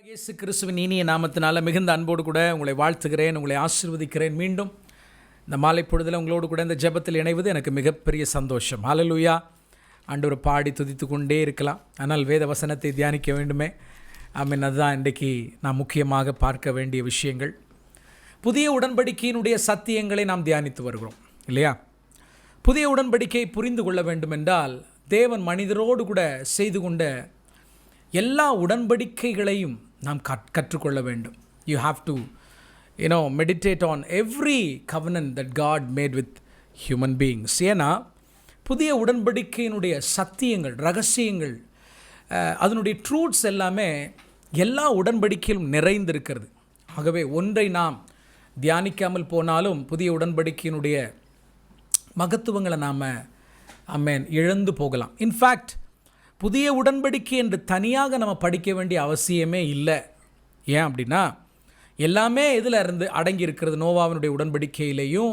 இயேசு கிறிஸ்துவின் இனிய நாமத்தினால மிகுந்த அன்போடு கூட உங்களை வாழ்த்துகிறேன், உங்களை ஆசீர்வதிக்கிறேன். மீண்டும் இந்த மாலை பொழுதில் உங்களோடு கூட இந்த ஜெபத்தில் இணைவது எனக்கு மிகப்பெரிய சந்தோஷம். ஹல்லேலூயா. ஆண்டவரை பாடி துதித்து கொண்டே இருக்கலாம், ஆனால் வேத வசனத்தை தியானிக்க வேண்டுமே. ஆமென். அதுதான் இன்றைக்கு நாம் முக்கியமாக பார்க்க வேண்டிய விஷயங்கள். புதிய உடன்படிக்கையினுடைய சத்தியங்களை நாம் தியானித்து வருகிறோம் இல்லையா? புதிய உடன்படிக்கையை புரிந்து கொள்ள வேண்டும் என்றால் தேவன் மனிதரோடு கூட செய்து கொண்ட எல்லா உடன்படிக்கைகளையும் நாம் கற்றுக்கொள்ள வேண்டும். You have to meditate on every covenant that God made with human beings. ஏன்னா புதிய உடன்படிக்கையினுடைய சத்தியங்கள், ரகசியங்கள், அதனுடைய ட்ரூத்ஸ் எல்லாமே எல்லா உடன்படிக்கையிலும் நிறைந்திருக்கிறது. ஆகவே ஒன்றை நாம் தியானிக்காமல் போனாலும் புதிய உடன்படிக்கையினுடைய மகத்துவங்களை நாம் இழந்து போகலாம். இன்ஃபேக்ட் புதிய உடன்படிக்கை என்று தனியாக நம்ம படிக்க வேண்டிய அவசியமே இல்லை. ஏன் அப்படின்னா எல்லாமே இதில் இருந்து அடங்கி இருக்கிறது. நோவாவினுடைய உடன்படிக்கையிலையும்,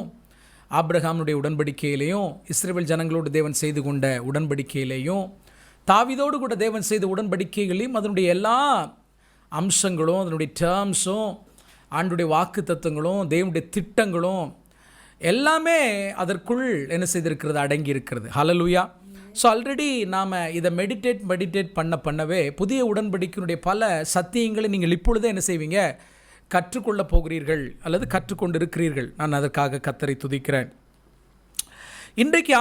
ஆபிரகாமுடைய உடன்படிக்கையிலையும், இஸ்ரவேல் ஜனங்களோடு தேவன் செய்து கொண்ட உடன்படிக்கையிலையும், தாவீதோடு கூட தேவன் செய்த உடன்படிக்கைகளையும், அதனுடைய எல்லா அம்சங்களும், அதனுடைய டேர்ம்ஸும், ஆண்டுடைய வாக்கு தத்துவங்களும், தேவனுடைய திட்டங்களும் எல்லாமே அதற்குள் என்ன செய்திருக்கிறது, அடங்கி இருக்கிறது. ஹல்லேலூயா. ஸோ ஆல்ரெடி நாம் இதை மெடிடேட் பண்ணவே புதிய உடன்படிக்கையினுடைய பல சத்தியங்களை நீங்கள் இப்பொழுதே என்ன செய்வீங்க, கற்றுக்கொள்ளப் போகிறீர்கள் அல்லது கற்றுக்கொண்டு இருக்கிறீர்கள். நான் அதற்காக கர்த்தரை துதிக்கிறேன். இன்றைக்கு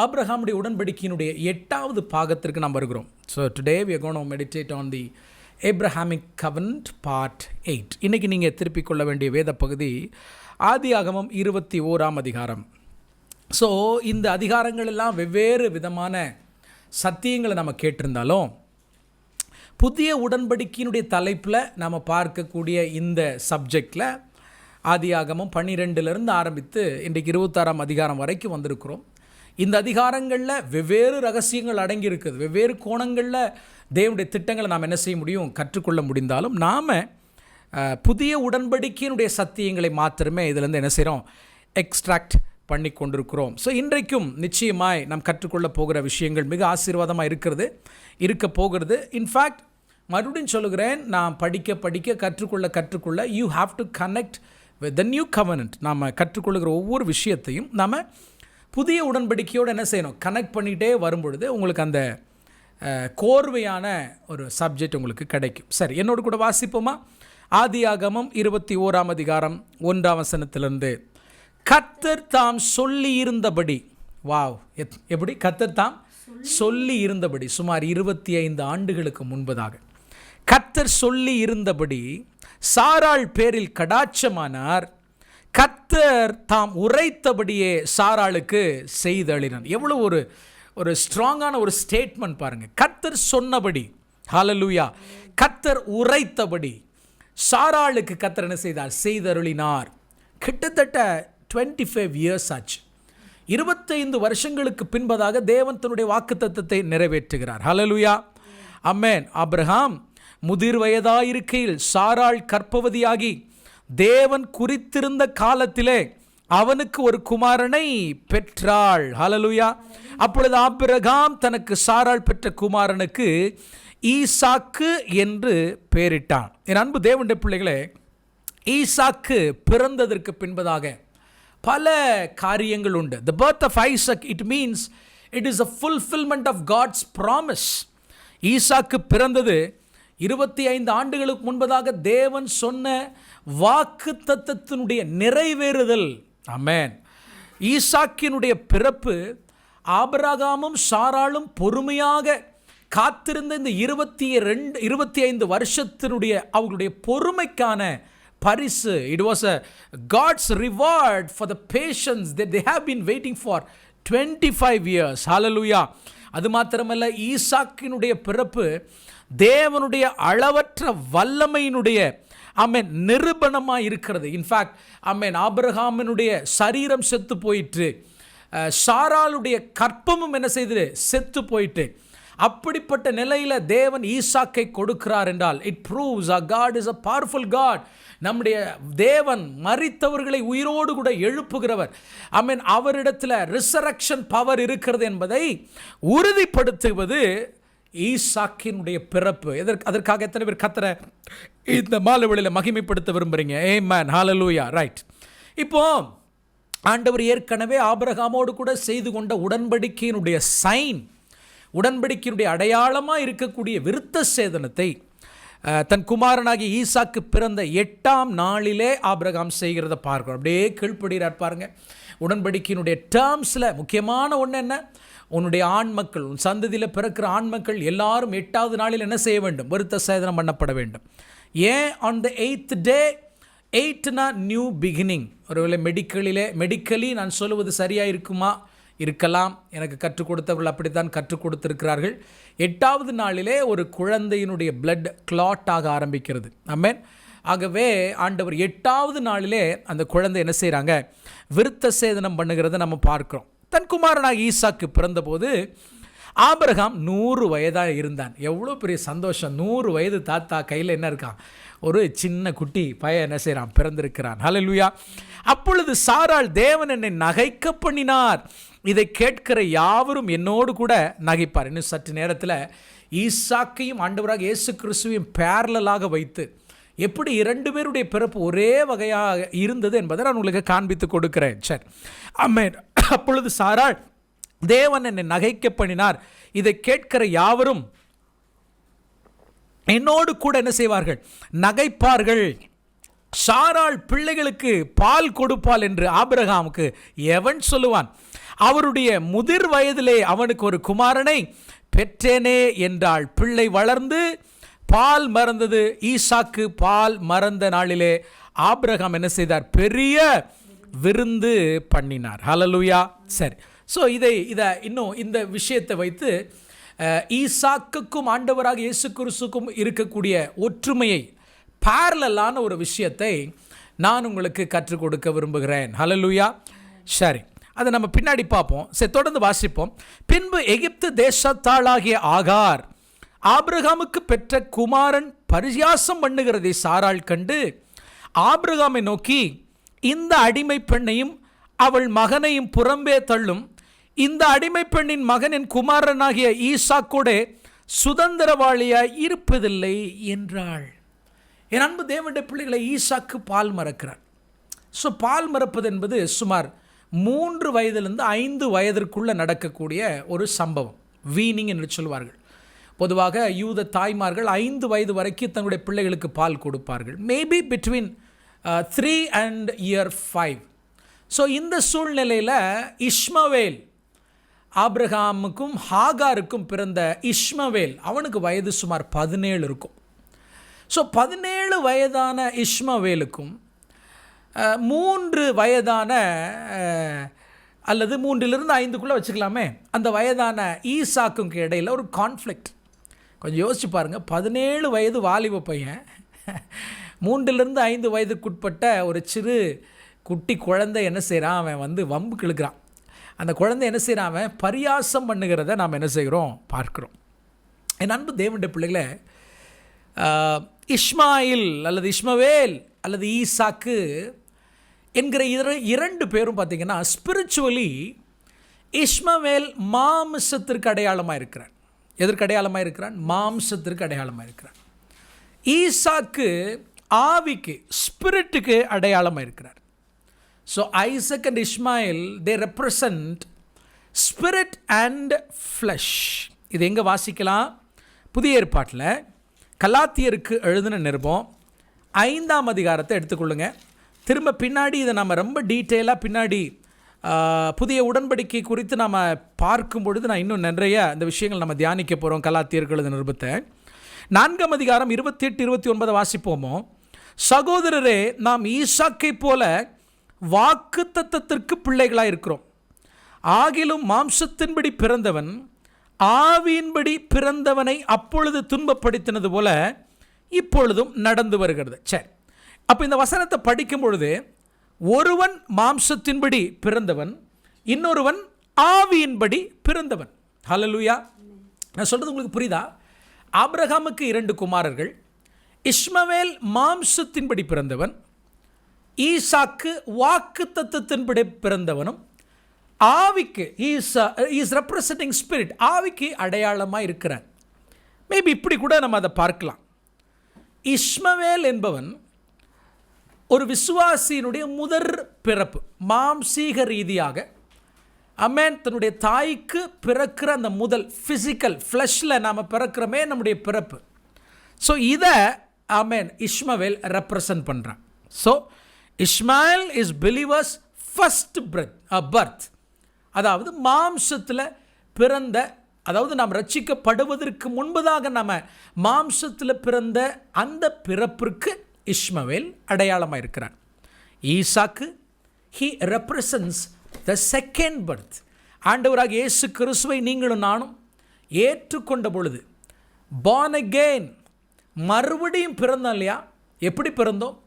ஆபிரகாமுடைய உடன்படிக்கையினுடைய 8வது பாகத்திற்கு நாம் வருகிறோம். So today we are going to meditate on the Abrahamic Covenant part 8. இன்றைக்கி நீங்கள் திருப்பிக் கொள்ள வேண்டிய வேத பகுதி ஆதியாகமம் 21ஆம் அதிகாரம். ஸோ இந்த அதிகாரங்கள் எல்லாம் வெவ்வேறு விதமான சத்தியங்களை நம்ம கேட்டிருந்தாலும் புதிய உடன்படிக்கையினுடைய தலைப்பில் நாம் பார்க்கக்கூடிய இந்த சப்ஜெக்டில் ஆதியாகமம் 12லிருந்து ஆரம்பித்து இன்றைக்கு 26ஆம் அதிகாரம் வரைக்கும் வந்திருக்கிறோம். இந்த அதிகாரங்களில் வெவ்வேறு ரகசியங்கள் அடங்கியிருக்குது. வெவ்வேறு கோணங்களில் தேவனுடைய திட்டங்களை நாம் என்ன செய்ய முடியும், கற்றுக்கொள்ள முடிந்தாலும் நாம் புதிய உடன்படிக்கையினுடைய சத்தியங்களை மாத்திரமே இதிலேருந்து என்ன செய்கிறோம், எக்ஸ்ட்ராக்ட் பண்ணி கொண்டிருக்கிறோம். ஸோ இன்றைக்கும் நிச்சயமாய் நாம் கற்றுக்கொள்ள போகிற விஷயங்கள் மிக ஆசீர்வாதமாக இருக்க போகிறது. இன்ஃபேக்ட் மறுபடியும் சொல்லுகிறேன், நான் படிக்க கற்றுக்கொள்ள you have to connect with the new covenant. நாம் கற்றுக்கொள்ளுகிற ஒவ்வொரு விஷயத்தையும் நாம் புதிய உடன்படிக்கையோடு என்ன செய்யணும், கனெக்ட் பண்ணிகிட்டே வரும்பொழுது உங்களுக்கு அந்த கோர்வையான ஒரு சப்ஜெக்ட் உங்களுக்கு கிடைக்கும். சரி, என்னோடு கூட வாசிப்போமா? ஆதியாகமம் 21ஆம் அதிகாரம் 1ஆம் வசனத்திலிருந்து. கர்த்தர் தாம் சொல்லி இருந்தபடி, வாவ், எப்படி கர்த்தர் தாம் சொல்லி இருந்தபடி, சுமார் 25 ஆண்டுகளுக்கு முன்பதாக கர்த்தர் சொல்லி இருந்தபடி சாராள் பேரில் கடாட்சமானார். கர்த்தர் தாம் உரைத்தபடியே சாராளுக்கு செய்தளினார். எவ்வளோ ஒரு ஸ்ட்ராங்கான ஒரு ஸ்டேட்மெண்ட் பாருங்கள். கர்த்தர் சொன்னபடி, ஹல்லேலூயா, கர்த்தர் உரைத்தபடி சாராளுக்கு கர்த்தர் என்ன செய்தார், செய்தருளினார். கிட்டத்தட்ட 25 இயர்ஸ் ஆச்சு. 25 வருஷங்களுக்கு பின்பதாக தேவன் தன்னுடைய வாக்குத்தத்தத்தை நிறைவேற்றுகிறார். ஹல்லேலூயா, ஆமென். ஆபிரகாம் முதிர் வயதாயிருக்கையில் சாராள் கர்ப்பவதியாகி தேவன் குறித்திருந்த காலத்திலே அவனுக்கு ஒரு குமாரனை பெற்றாள். ஹல்லேலூயா. அப்பொழுது ஆபிரகாம் தனக்கு சாராள் பெற்ற குமாரனுக்கு ஈசாக்கு என்று பெயரிட்டான். என் அன்பு தேவனுடைய பிள்ளைகளே, ஈசாக்கு பிறந்ததற்கு பின்பதாக பல காரியங்கள் உண்டு. The birth of Isaac, it means it is a fulfillment of God's promise. ஈசாக்கு பிறந்தது 25 ஆண்டுகளுக்கு முன்பதாக தேவன் சொன்ன வாக்குத்தத்தத்தினுடைய நிறைவேறுதல். ஆமென். ஈசாக்கினுடைய பிறப்பு ஆபிரகாமும் சாராளும் பொறுமையாக காத்திருந்த இந்த 25 வருஷத்தினுடைய அவர்களுடைய பொறுமைக்கான பரிசு. It was a God's reward for the patience that they have been waiting for 25 years. Hallelujah. அது மாத்திரமல்ல, ஈசாக்கினுடைய பிறப்பு தேவனுடைய அளவற்ற வல்லமையினுடைய நிரூபணமாக இருக்கிறது. இன்ஃபேக்ட் ஆபிரகாமினுடைய சரீரம் செத்து போயிற்று, சாராளுடைய கற்பமும் என்ன செய்தது, செத்து போயிட்டு. அப்படிப்பட்ட நிலையில் தேவன் ஈசாக்கை கொடுக்கிறார் என்றால் it proves our God is a powerful God. நம்முடைய தேவன் மரித்தவர்களை உயிரோடு கூட எழுப்புகிறவர். அவரிடத்தில் ரிசரக்ஷன் பவர் இருக்கிறது என்பதை உறுதிப்படுத்துவது ஈசாக்கினுடைய பிறப்பு. அதற்காக எத்தனை பேர் கர்த்தரை இந்த மாலை வேளையில மகிமைப்படுத்த விரும்புகிறீங்க? ஆமென், ஹல்லேலூயா. ரைட். இப்போ ஆண்டவர் ஏற்கனவே ஆபிரகாமோடு கூட செய்து கொண்ட உடன்படிக்கையினுடைய சைன், உடன்படிக்கையினுடைய அடையாளமாக இருக்கக்கூடிய விருத்த சேதனத்தை தன் குமாரனாகிய ஈசாக்கு பிறந்த 8ஆம் நாளிலே ஆபிரகாம் செய்கிறத பார்க்கிறோம். அப்படியே கீழ்ப்படுகிறார் பாருங்க. உடன்படிக்கையினுடைய டேர்ம்ஸில் முக்கியமான ஒன்று என்ன? உன்னுடைய ஆண் மக்கள், உன் சந்ததியில் பிறக்கிற ஆண் மக்கள் எல்லாரும் 8ஆவது நாளில் என்ன செய்ய வேண்டும்? விருத்த சேதனம் பண்ணப்பட வேண்டும். ஏன் ஆன் த 8th day? 8னா நியூ பிகினிங். ஒருவேளை மெடிக்கலி நான் சொல்லுவது சரியாக இருக்குமா? இருக்கலாம். எனக்கு கற்றுக் கொடுத்தவர்கள் அப்படித்தான் கற்றுக் கொடுத்திருக்கிறார்கள். 8ஆவது நாளிலே ஒரு குழந்தையினுடைய பிளட் கிளாட் ஆக ஆரம்பிக்கிறது. ஆமென். ஆகவே ஆண்டவர் 8ஆவது நாளிலே அந்த குழந்தை என்ன செய்கிறாங்க? விருத்த சேதனம் பண்ணுகிறத நம்ம பார்க்கிறோம். தன் குமாரனாக ஈசாக்கு பிறந்தபோது ஆபிரகாம் 100 வயதாக இருந்தான். எவ்வளோ பெரிய சந்தோஷம்! 100 வயது தாத்தா கையில் என்ன இருக்கான்? ஒரு சின்ன குட்டி பையன் என்ன செய்கிறான்? பிறந்திருக்கிறான். ஹல்லேலூயா. அப்பொழுது சாராள், தேவன் என்னை நகைக்க பண்ணினார், இதை கேட்கிற யாவரும் என்னோடு கூட நகைப்பார். இன்னும் சற்று நேரத்தில் ஈசாக்கையும் ஆண்டவராக இயேசு கிறிஸ்துவையும் பேரலாக வைத்து எப்படி 2 பேருடைய பிறப்பு ஒரே வகையாக இருந்தது என்பதை நான் உங்களுக்கு காண்பித்து கொடுக்கிறேன். சரி, ஆமென். அப்பொழுது சாராள், தேவன் என்னை நகைக்க பண்ணினார், இதை கேட்கிற யாவரும் என்னோடு கூட என்ன செய்வார்கள்? நகைப்பார்கள். சாராள் பிள்ளைகளுக்கு பால் கொடுப்பாள் என்று ஆபிரகாமுக்கு எவன் சொல்லுவான்? அவருடைய முதிர் வயதிலே அவனுக்கு ஒரு குமாரனை பெற்றேனே என்றாள். பிள்ளை வளர்ந்து பால் மறந்தது. ஈசாக்கு பால் மறந்த நாளிலே ஆபிரகாம் என்ன செய்தார்? பெரிய விருந்து பண்ணினார். ஹல்லேலூயா. சரி, ஸோ இதை இன்னும் இந்த விஷயத்தை வைத்து ஈசாக்குக்கும் ஆண்டவராக இயேசு கிறிஸ்துக்கும் இருக்கக்கூடிய ஒற்றுமையை, பேரலான ஒரு விஷயத்தை நான் உங்களுக்கு கற்றுக் கொடுக்க விரும்புகிறேன். ஹல்லேலூயா. சரி, அதை நம்ம பின்னாடி பார்ப்போம். சரி, தொடர்ந்து வாசிப்போம். பின்பு எகிப்து தேசத்தாளாகிய ஆகார் ஆபிரகாமுக்கு பெற்ற குமாரன் பரியாசம் பண்ணுகிறதை சாராள் கண்டு ஆபிரகாமை நோக்கி, இந்த அடிமை பெண்ணையும் அவள் மகனையும் புறம்பே தள்ளும், இந்த அடிமை பெண்ணின் மகனின் குமாரனாகிய ஈசாக்கோடே சுதந்திரவாளியாய் இருப்பதில்லை என்றாள். என் அன்பு தேவனுடைய பிள்ளைகளை, ஈசாக்கு பால் மறக்கிறார். ஸோ பால் மறப்பது என்பது சுமார் 3 வயதிலிருந்து 5 வயதிற்குள்ளே நடக்கக்கூடிய ஒரு சம்பவம். வீனிங் என்று சொல்வார்கள். பொதுவாக யூத தாய்மார்கள் 5 வயது வரைக்கும் தங்களுடைய பிள்ளைகளுக்கு பால் கொடுப்பார்கள். Maybe between 3 and year 5. So இந்த சூழ்நிலையில் இஸ்மவேல், ஆபிரகாமுக்கும் ஹாகாருக்கும் பிறந்த இஸ்மவேல், அவனுக்கு வயது சுமார் 17 இருக்கும். ஸோ 17 வயதான இஸ்மவேலுக்கும் 3 வயதான அல்லது 3லிருந்து 5க்குள்ளே வச்சுக்கலாமே, அந்த வயதான ஈசாக்கும் இடையில் ஒரு கான்ஃப்ளிக்ட். கொஞ்சம் யோசிச்சு பாருங்கள். 17 வயது வாலிப பையன், 3லிருந்து 5 வயதுக்குட்பட்ட ஒரு சிறு குட்டி குழந்தை என்ன செய்கிறான்? அவன் வந்து வம்பு கிழக்கிறான். அந்த குழந்தை என்ன செய்கிறான்? அவன் பரியாசம் பண்ணுகிறத நாம் என்ன செய்கிறோம்? பார்க்குறோம். என் அன்பு தேவனுடைய பிள்ளைகளை, இஸ்மாயில் அல்லது இஸ்மவேல் அல்லது ஈசாக்கு என்கிற 2 பேரும் பார்த்திங்கன்னா ஸ்பிரிச்சுவலி இஸ்மவேல் மாம்சத்திற்கு அடையாளமாக இருக்கிறான். எதற்கு அடையாளமாக இருக்கிறான்? மாம்சத்திற்கு அடையாளமாக இருக்கிறான். ஈசாக்கு ஆவிக்கு, ஸ்பிரிட்டுக்கு அடையாளமாக இருக்கிறார். So Isaac and Ishmael, they represent spirit and flesh. இது எங்கே வாசிக்கலாம்? புதிய ஏற்பாட்டில் கலாத்தியருக்கு எழுதின நிருபம் 5ஆம் அதிகாரத்தை எடுத்துக்கொள்ளுங்க. திரும்ப பின்னாடி இதை நம்ம ரொம்ப டீட்டெயிலாக பின்னாடி புதிய உடன்படிக்கை குறித்து நாம் பார்க்கும் பொழுது நான் இன்னும் நிறைய இந்த விஷயங்கள் நம்ம தியானிக்க போகிறோம். கலாத்தியருக்கு எழுதின நிருபத்தை 4ஆம் அதிகாரம் 28, 29 வாசிப்போமோ. சகோதரரே, நாம் ஈசாக்கை போல வாக்கு தத்தத்திற்கு பிள்ளைகளாக இருக்கிறோம். ஆகிலும் மாம்சத்தின்படி பிறந்தவன் ஆவியின்படி பிறந்தவனை அப்பொழுது துன்பப்படுத்தினது போல இப்பொழுதும் நடந்து வருகிறது. சரி, அப்போ இந்த வசனத்தை படிக்கும் பொழுது ஒருவன் மாம்சத்தின்படி பிறந்தவன், இன்னொருவன் ஆவியின்படி பிறந்தவன். ஹல்லேலூயா. நான் சொல்கிறது உங்களுக்கு புரியுதா? ஆபிரகாமுக்கு 2 குமாரர்கள். இஸ்மவேல் மாம்சத்தின்படி பிறந்தவன், ஈசாக்கு வாக்கு தத்தத்தின்படி பிறந்தவனும், ஆவிக்கு இஸ் ரெப்ரசன்டிங் ஸ்பிரிட், ஆவிக்கு அடையாளமாக இருக்கிறார். மேபி இப்படி கூட நம்ம அதை பார்க்கலாம். இஸ்மவேல் என்பவன் ஒரு விசுவாசியினுடைய முதற் பிறப்பு, மாம்சீக ரீதியாக தன்னுடைய தாய்க்கு பிறக்கிற அந்த முதல் ஃபிசிக்கல் ஃப்ளஷில் நாம் பிறக்கிறோமே நம்முடைய பிறப்பு. ஸோ இதை இஸ்மவேல் ரெப்ரசன்ட் பண்ணுறான். So Ismail is believers first birth, அதாவது மாம்சத்தில் பிறந்த, அதாவது நாம் ரட்சிக்கப்படுவதற்கு முன்பதாக நம்ம மாம்சத்தில் பிறந்த அந்த பிறப்பிற்கு இஸ்மவேல் அடையாளமாக இருக்கிறார். ஈசாக்கு he represents the second birth. ஆண்டவராக இயேசு கிறிஸ்துவை நீங்களும் நானும் ஏற்றுக்கொண்ட பொழுது born again, மறுபடியும் பிறந்தோம் இல்லையா? எப்படி பிறந்தோம்?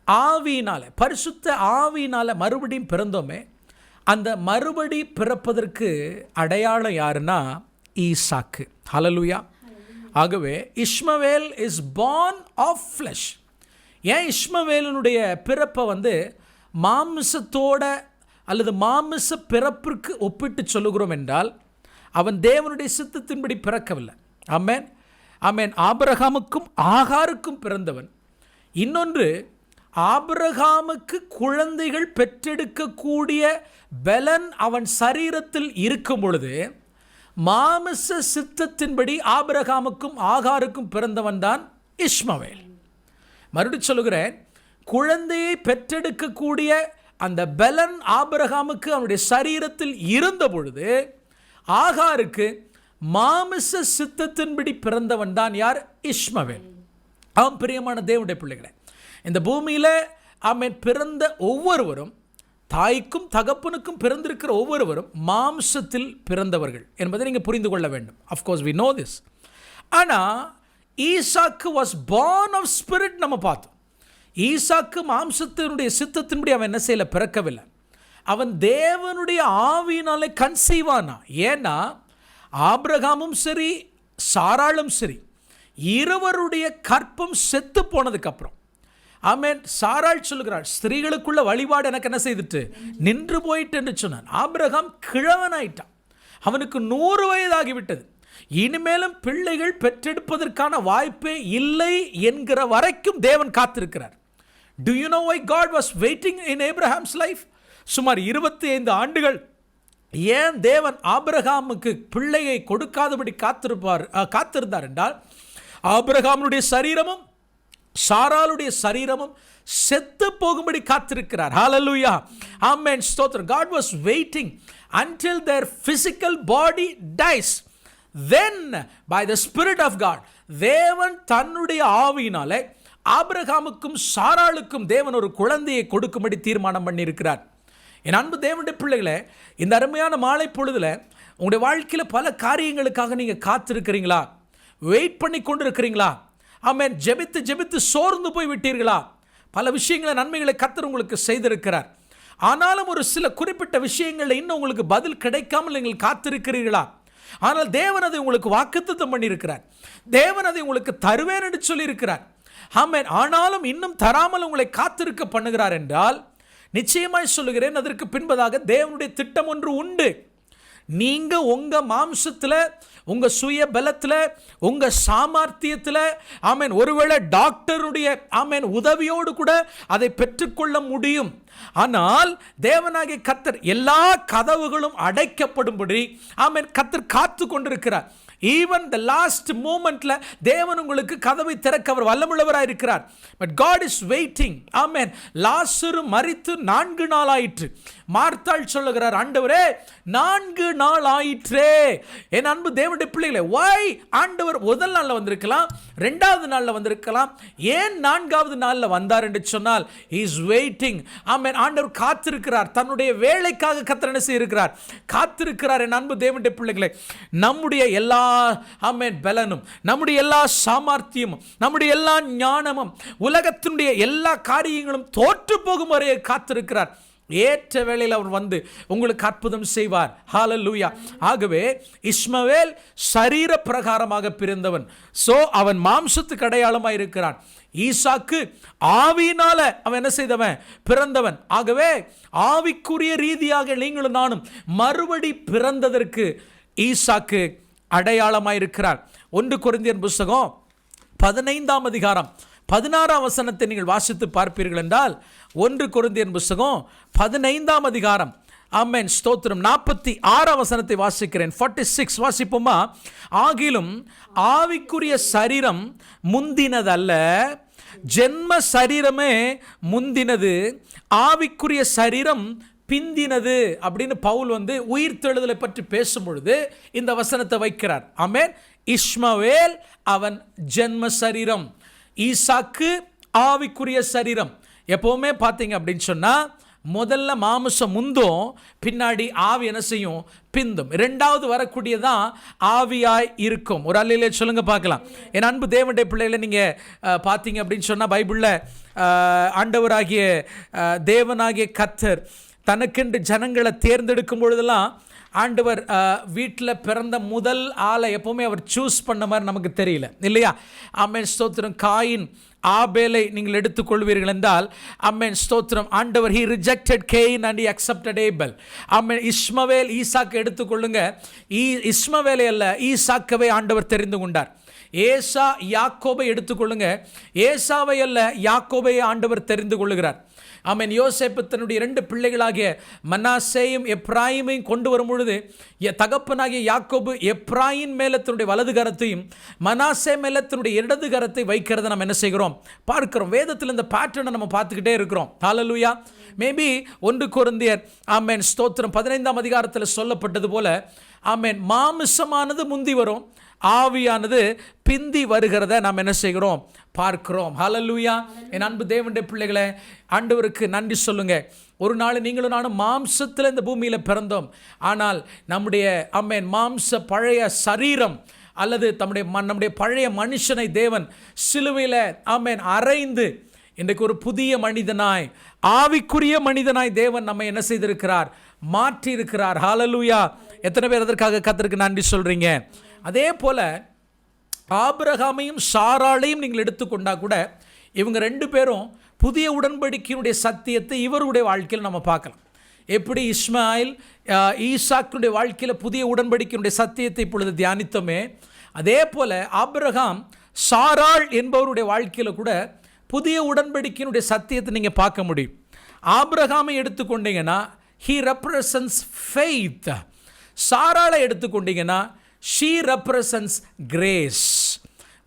ஆவியினால், பரிசுத்த ஆவியினால் மறுபடியும் பிறந்தோமே. அந்த மறுபடி பிறப்பதற்கு அடையாளம் யாருன்னா ஈசாக்கு. ஹல்லேலூயா. ஆகவே இஸ்மவேல் இஸ் born of flesh. ஏன் இஸ்மவேலினுடைய பிறப்பை மாமிசத்தோட அல்லது மாமிச பிறப்பிற்கு ஒப்பிட்டு சொல்லுகிறோம் என்றால், அவன் தேவனுடைய சித்தத்தின்படி பிறக்கவில்லை. ஆமென் ஆமென். ஆபிரகாமுக்கும் ஆகாருக்கும் பிறந்தவன். இன்னொன்று, ஆபிரகாமுக்கு குழந்தைகள் பெற்றெடுக்கக்கூடிய பலன் அவன் சரீரத்தில் இருக்கும் பொழுது மாமிச சித்தத்தின்படி ஆபிரகாமுக்கும் ஆகாருக்கும் பிறந்தவன் தான் இஸ்மவேல். மறுபடியும் சொல்லுகிறேன், குழந்தையை பெற்றெடுக்கக்கூடிய அந்த பலன் ஆபிரகாமுக்கு அவனுடைய சரீரத்தில் இருந்த பொழுது ஆகாருக்கு மாமிச சித்தத்தின்படி பிறந்தவன் தான் யார்? இஸ்மவேல். பிரியமான தேவனுடைய பிள்ளைகளே, இந்த பூமியில் பிறந்த ஒவ்வொருவரும், தாய்க்கும் தகப்பனுக்கும் பிறந்திருக்கிற ஒவ்வொருவரும் மாம்சத்தில் பிறந்தவர்கள் என்பதை நீங்கள் புரிந்து கொள்ள வேண்டும். Of course we know this. ஆனால் ஈசாக்கு வாஸ் born of spirit. நம்ம பார்த்தோம், ஈசாக்கு மாம்சத்தினுடைய சித்தத்தின்படி அவன் என்ன செய்யல? பிறக்கவில்லை. அவன் தேவனுடைய ஆவியினாலே கன்சீவ் ஆனான். ஏன்னா ஆபிரகாமும் சரி சாராளும் சரி இருவருடைய கற்பம் செத்து போனதுக்கப்புறம் சாராள் சொல்லுகிறாள், ஸ்திரீகளுக்குள்ள வழிபாடு எனக்கு என்ன செய்துட்டு நின்று போயிட்டு என்று சொன்னான். ஆபிரகாம் கிழவனாயிட்டான், அவனுக்கு 100 வயதாகிவிட்டது. இனிமேலும் பிள்ளைகள் பெற்றெடுப்பதற்கான வாய்ப்பே இல்லை என்கிற வரைக்கும் தேவன் காத்திருக்கிறார். Do you know why God was waiting in Abraham's life? சுமார் 25 ஆண்டுகள் ஏன் தேவன் ஆபிரகாமுக்கு பிள்ளையை கொடுக்காதபடி காத்திருந்தார் என்றால், ஆபிரகாமுடைய சரீரமும் சாராளுடைய சரீரமும் செத்து போகும்படி காத்திருக்கிறார். ஹல்லேலூயா. ஆமென். ஸ்தோத்திரம். God was waiting until their physical body dies. Then by the Spirit of God, தேவன் தன்னுடைய ஆவியினாலே ஆபிரகாமுக்கும் சாராளுக்கும் தேவன் ஒரு குழந்தையை கொடுக்கும்படி தீர்மானம் பண்ணியிருக்கிறார். என் அன்பு தேவனுடைய பிள்ளைகளே, இந்த அருமையான மாலை பொழுதில் உங்களுடைய வாழ்க்கையில் பல காரியங்களுக்காக நீங்கள் காத்திருக்கிறீங்களா? வெயிட் பண்ணி கொண்டு இருக்கிறீங்களா? ஆமென். ஜெபித்து சோர்ந்து போய் விட்டீர்களா? பல விஷயங்களை, நன்மைகளை கர்த்தர் உங்களுக்கு செய்திருக்கிறார். ஆனாலும் ஒரு சில குறிப்பிட்ட விஷயங்களில் இன்னும் உங்களுக்கு பதில் கிடைக்காமல் நீங்கள் காத்திருக்கிறீர்களா? ஆனால் தேவன் அதை உங்களுக்கு வாக்குத்தத்தம் பண்ணியிருக்கிறார். தேவன் அதை உங்களுக்கு தருவேன் என்று சொல்லியிருக்கிறார். ஆமென். ஆனாலும் இன்னும் தராமல் உங்களை காத்திருக்க பண்ணுகிறார் என்றால், நிச்சயமாய் சொல்லுகிறேன், அதற்கு பின்பதாக தேவனுடைய திட்டம் ஒன்று உண்டு. நீங்கள் உங்கள் மாம்சத்தில், உங்கள் சுய பலத்தில், உங்கள் சாமர்த்தியத்தில் ஒருவேளை டாக்டருடைய உதவியோடு கூட அதை பெற்றுக்கொள்ள முடியும். ஆனால் தேவனாகிய கர்த்தர் எல்லா கதவுகளும் அடைக்கப்படும்படி கர்த்தர் காத்து கொண்டிருக்கிறார். ஈவன் த லாஸ்ட் மூமெண்ட்ல தேவன் உங்களுக்கு கதவை திறக்க அவர் வல்லமுள்ளவராக இருக்கிறார். But God is waiting. ஆமென். லாசரு மரித்து 4 நாள் ஆயிற்று. மார்த்தாள் சொல்லுகிறார், ஆண்டவரே 4 நாள் ஆயிற்றே. என் அன்பு தேவனுடைய பிள்ளைகளே, why ஆண்டவர் முதல் நாளில் வந்திருக்கலாம், 2வது நாளில் வந்திருக்கலாம், ஏன் 4வது நாளில் வந்தார் என்று சொன்னால், he is waiting. ஆமென். ஆண்டவர் காத்திருக்கிறார். தன்னுடைய வேலைக்காக கர்த்தர் என்ன செய்திருக்கிறார்? காத்திருக்கிறார். என் அன்பு தேவனுடைய பிள்ளைகளே, நம்முடைய எல்லா பலனும், நம்முடைய எல்லா சாமர்த்தியமும், நம்முடைய எல்லா ஞானமும், உலகத்தினுடைய எல்லா காரியங்களும் தோற்று போகும் வரையே காத்திருக்கிறார். ஏற்ற வேளையில் அவர் வந்து உங்களுக்கு அற்புதம் செய்வார். ஹல்லேலூயா. ஆகவே இஸ்மவேல் சரீர பிரகாரமாக பிறந்தவன். சோ அவன் மாம்சத்துக்கு அடையாளமாக இருக்கிறான். ஈசாக்கு ஆவியினால அவன் என்ன செய்தவன்? பிறந்தவன். ஆகவே ஆவிக்குரிய ரீதியாக நீங்களும் நானும் மறுபடி பிறந்ததற்கு ஈசாக்கு அடையாளமாக இருக்கிறார். 1 கொரிந்தியர் புஸ்தகம் 15ஆம் அதிகாரம் 16ஆம் வசனத்தை நீங்கள் வாசித்து பார்ப்பீர்கள் என்றால் 1 கொரிந்தியர் புஸ்தகம் 15ஆம் அதிகாரம் ஆமென் ஸ்தோத்திரம் 46ஆம் வசனத்தை வாசிக்கிறேன். 46 வாசிப்போமா? ஆகிலும் ஆவிக்குரிய சரீரம் முந்தினதல்ல, ஜென்ம சரீரமே முந்தினது, ஆவிக்குரிய சரீரம் பிந்தினது அப்படின்னு பவுல் உயிர்த்தெழுதலை பற்றி பேசும் பொழுது இந்த வசனத்தை வைக்கிறார். ஆமென். இஸ்மவேல் அவன் ஜென்ம சரீரம், ஈசாக்கு ஆவிக்குரிய சரீரம். எப்பவுமே பார்த்தீங்க அப்படின்னு சொன்னா முதல்ல மாமிசம் முந்தும், பின்னாடி ஆவி என்ன செய்யும்? பிந்தும். இரண்டாவது வரக்கூடியதான் ஆவியாய் இருக்கும். ஒரு அல்லையிலே சொல்லுங்க பார்க்கலாம். என் அன்பு தேவனுடைய பிள்ளைகளை நீங்கள் பார்த்தீங்க அப்படின்னு சொன்னால் பைபிளில் ஆண்டவராகிய தேவனாகிய கர்த்தர் தனக்கென்று ஜனங்களை தேர்ந்தெடுக்கும் பொழுதெல்லாம் ஆண்டவர் வீட்டில் பிறந்த முதல் ஆளை எப்போவுமே அவர் சூஸ் பண்ண மாதிரி நமக்கு தெரியல, இல்லையா? ஆமென் ஸ்தோத்திரம். காயின் ஆபேலை நீங்கள் எடுத்துக்கொள்வீர்கள் என்றால் ஆமென் ஸ்தோத்திரம், ஆண்டவர் he rejected Cain and he accepted Abel. ஆமென். இஸ்மவேல் ஈசாக்கு எடுத்துக்கொள்ளுங்க, இஸ்மவேலை அல்ல ஈசாக்கவே ஆண்டவர் தெரிந்து கொண்டார். ஏசா யாக்கோபை எடுத்துக்கொள்ளுங்க, ஏசாவை அல்ல யாக்கோபை ஆண்டவர் தெரிந்து கொள்ளுகிறார். ஆமென். யோசேப்பு தன்னுடைய 2 பிள்ளைகளாகிய மனாசேயும் எப்ராயிமையும் கொண்டு வரும் பொழுது தகப்பனாகிய யாக்கோபு எப்ராயிம் மேலே தன்னுடைய வலது கரத்தையும் மனாசே மேலே தன்னுடைய இடது கரத்தை வைக்கிறத நம்ம என்ன செய்கிறோம்? பார்க்கிறோம். வேதத்தில் இந்த பேட்டர்னை நம்ம பார்த்துக்கிட்டே இருக்கிறோம். ஹல்லேலூயா. மேபி 1 கொரிந்தியர் ஆமென் ஸ்தோத்திரம் 15ஆம் அதிகாரத்தில் சொல்லப்பட்டது போல ஆமென், மாமிசமானது முந்தி வரும், ஆவியானது பிந்தி வருகிறத நாம் என்ன செய்கிறோம்? பார்க்கிறோம். ஹல்லேலூயா. என் அன்பு தேவனுடைய பிள்ளைகளை, ஆண்டவருக்கு நன்றி சொல்லுங்க. ஒரு நாள் நீங்களும் நானும் மாம்சத்தில் இந்த பூமியில் பிறந்தோம். ஆனால் நம்முடைய ஆமென் மாம்ச பழைய சரீரம் அல்லது நம்முடைய பழைய மனுஷனை தேவன் சிலுவையில் ஆமென் அறைந்து இன்றைக்கு ஒரு புதிய மனிதனாய், ஆவிக்குரிய மனிதனாய் தேவன் நம்மை என்ன செய்திருக்கிறார்? மாற்றி இருக்கிறார். ஹல்லேலூயா. எத்தனை பேர் அதற்காக கர்த்தருக்கு நன்றி சொல்றீங்க? அதே போல ஆபிரகாமையும் சாராளையும் நீங்கள் எடுத்துக்கொண்டா கூட இவங்க 2 பேரும் புதிய உடன்படிக்கையினுடைய சத்தியத்தை இவருடைய வாழ்க்கையில் நம்ம பார்க்கலாம். எப்படி இஸ்மாயில் ஈசாக்குடைய வாழ்க்கையில் புதிய உடன்படிக்கையினுடைய சத்தியத்தை இப்பொழுது தியானித்தோமே, அதே போல ஆபிரகாம் சாராள் என்பவருடைய வாழ்க்கையில் கூட புதிய உடன்படிக்கையினுடைய சத்தியத்தை நீங்கள் பார்க்க முடியும். ஆபிரகாமை எடுத்துக்கொண்டீங்கன்னா he represents faith. சாராளை எடுத்துக்கொண்டீங்கன்னா she represents grace.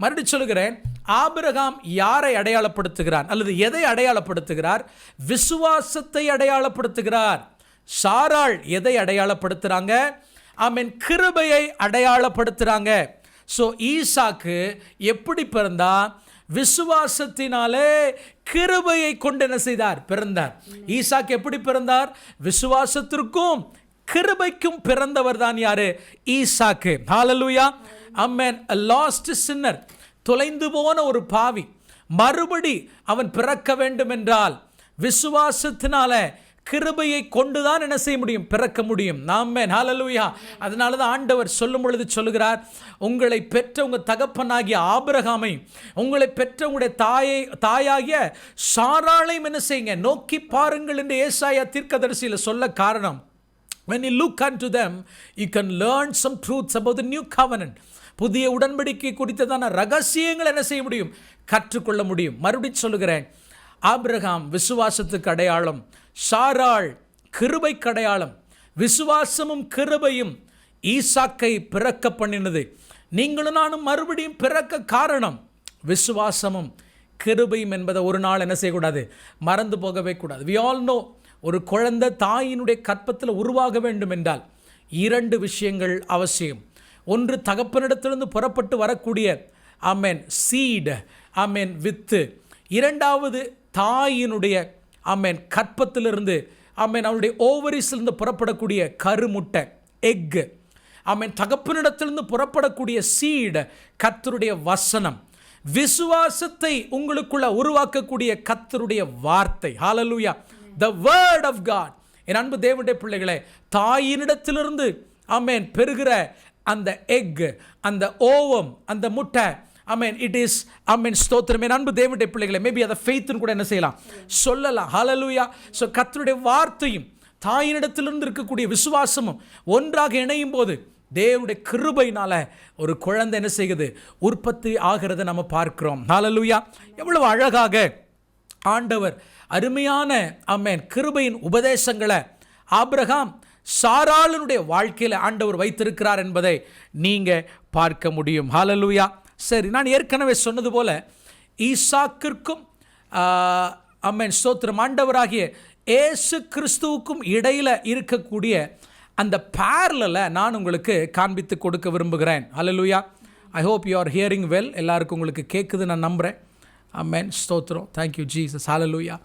மறுபடியும் சொல்லுகிறேன், ஆபிரகாம் யாரை அடையாளப்படுத்துகிறார் அல்லது எதை அடையாளப்படுத்துகிறார்? விசுவாசத்தை அடையாளப்படுத்துகிறார். சாராள் எதை அடையாளப்படுத்துறாங்க? ஆமென், கிருபையை அடையாளப்படுத்துறாங்க. ஸோ ஈசாக்கு எப்படி பிறந்தா? விசுவாசத்தினாலே கிருபையை கொண்டு என்ன செய்தார்? பிறந்தார். ஈசாக்கு எப்படி பிறந்தார்? விசுவாசத்திற்கும் கிருபைக்கும் பிறந்தவர் தான் யாரு? ஈசாக்கு. ஹல்லேலூயா. ஆமென். a lost sinner, தொலைந்து போன ஒரு பாவி மறுபடி அவன் பிறக்க வேண்டும் என்றால் விசுவாசத்தினால கிருபையை கொண்டுதான் என்ன செய்ய முடியும்? பிறக்க முடியும். ஆமென். ஹல்லேலூயா. அதனால தான் ஆண்டவர் சொல்லும் பொழுது சொல்லுகிறார், உங்களை பெற்ற உங்கள் தகப்பனாகிய ஆபிரகாமை, உங்களை பெற்ற உங்களுடைய தாயாகிய சாராளையும் என்ன செய்யுங்க? நோக்கி பாருங்கள் என்று ஏசாயா தீர்க்கதரிசியில் சொல்ல காரணம், when you look unto them you can learn some truths about the new covenant. புதிய உடன்படிக்கை குறித்ததான ரகசியங்கள் என்ன செய்ய முடியும்? கற்றுக்கொள்ள முடியும். மறுபடியும் சொல்லுகிறேன், ஆபிரகாம் விசுவாசத்துக்கு அடையாளம், சாராள் கிருபைக்கு அடையாளம். விசுவாசமும் கிருபையும் ஈசாக்கை பிறக்க பண்ணினது. நீங்களும் நானும் மறுபடியும் பிறக்க காரணம் விசுவாசமும் கிருபையும் என்பதை ஒரு நாள் என்ன செய்யக்கூடாது? மறந்து போகவே கூடாது. we all know, ஒரு குழந்தை தாயினுடைய கற்பத்தில் உருவாக வேண்டும் என்றால் 2 விஷயங்கள் அவசியம். ஒன்று, தகப்பனிடத்திலிருந்து புறப்பட்டு வரக்கூடிய ஆமென் சீட், ஆமென் வித்து. இரண்டாவது, தாயினுடைய ஆமென் கற்பத்திலிருந்து ஆமென் அவருடைய ஓவரிஸிலிருந்து புறப்படக்கூடிய கருமுட்டை, எக். ஆமென். தகப்பனிடத்திலிருந்து புறப்படக்கூடிய சீட் கர்த்தருடைய வசனம், விசுவாசத்தை உங்களுக்குள்ள உருவாக்கக்கூடிய கர்த்தருடைய வார்த்தை. ஹல்லேலூயா. the word of God. என் அன்பு தேவனுடைய பிள்ளைகளே, தாயினிடத்திலிருந்து ஆமென் பெறுகிற அந்த எக், அந்த ஓவம், அந்த முட்டை, ஆமென், இட் இஸ் ஆமென் ஸ்தோத்திரம். என் அன்பு தேவனுடைய பிள்ளைகளே, மேபி அதை ஃபெய்த்னு கூட என்ன செய்யலாம், சொல்லலாம். ஹல்லேலூயா. ஸோ கர்த்தருடைய வார்த்தையும் தாயினிடத்திலிருந்து இருக்கக்கூடிய விசுவாசமும் ஒன்றாக இணையும் போது தேவனுடைய கிருபையினால ஒரு குழந்தை என்ன செய்யுது, உற்பத்தி ஆகிறத நம்ம பார்க்கிறோம். ஹல்லேலூயா. எவ்வளவு அழகாக ஆண்டவர் அருமையான ஆமென் கிருபையின் உபதேசங்களை ஆபிரகாம் சாராளுடைய வாழ்க்கையில் ஆண்டவர் வைத்திருக்கிறார் என்பதை நீங்கள் பார்க்க முடியும். ஹல்லேலூயா. சரி, நான் ஏற்கனவே சொன்னது போல ஈசாக்கிற்கும் ஆமென் ஸ்தோத்திரம் ஆண்டவராகிய இயேசு கிறிஸ்துவுக்கும் இடையில் இருக்கக்கூடிய அந்த பேரலலை நான் உங்களுக்கு காண்பித்து கொடுக்க விரும்புகிறேன். ஹல்லேலூயா. I hope you are hearing well. எல்லாருக்கும் உங்களுக்கு கேட்குது நான் நம்புகிறேன். ஆமென் ஸ்தோத்திரம். Thank you Jesus. ஹல்லேலூயா.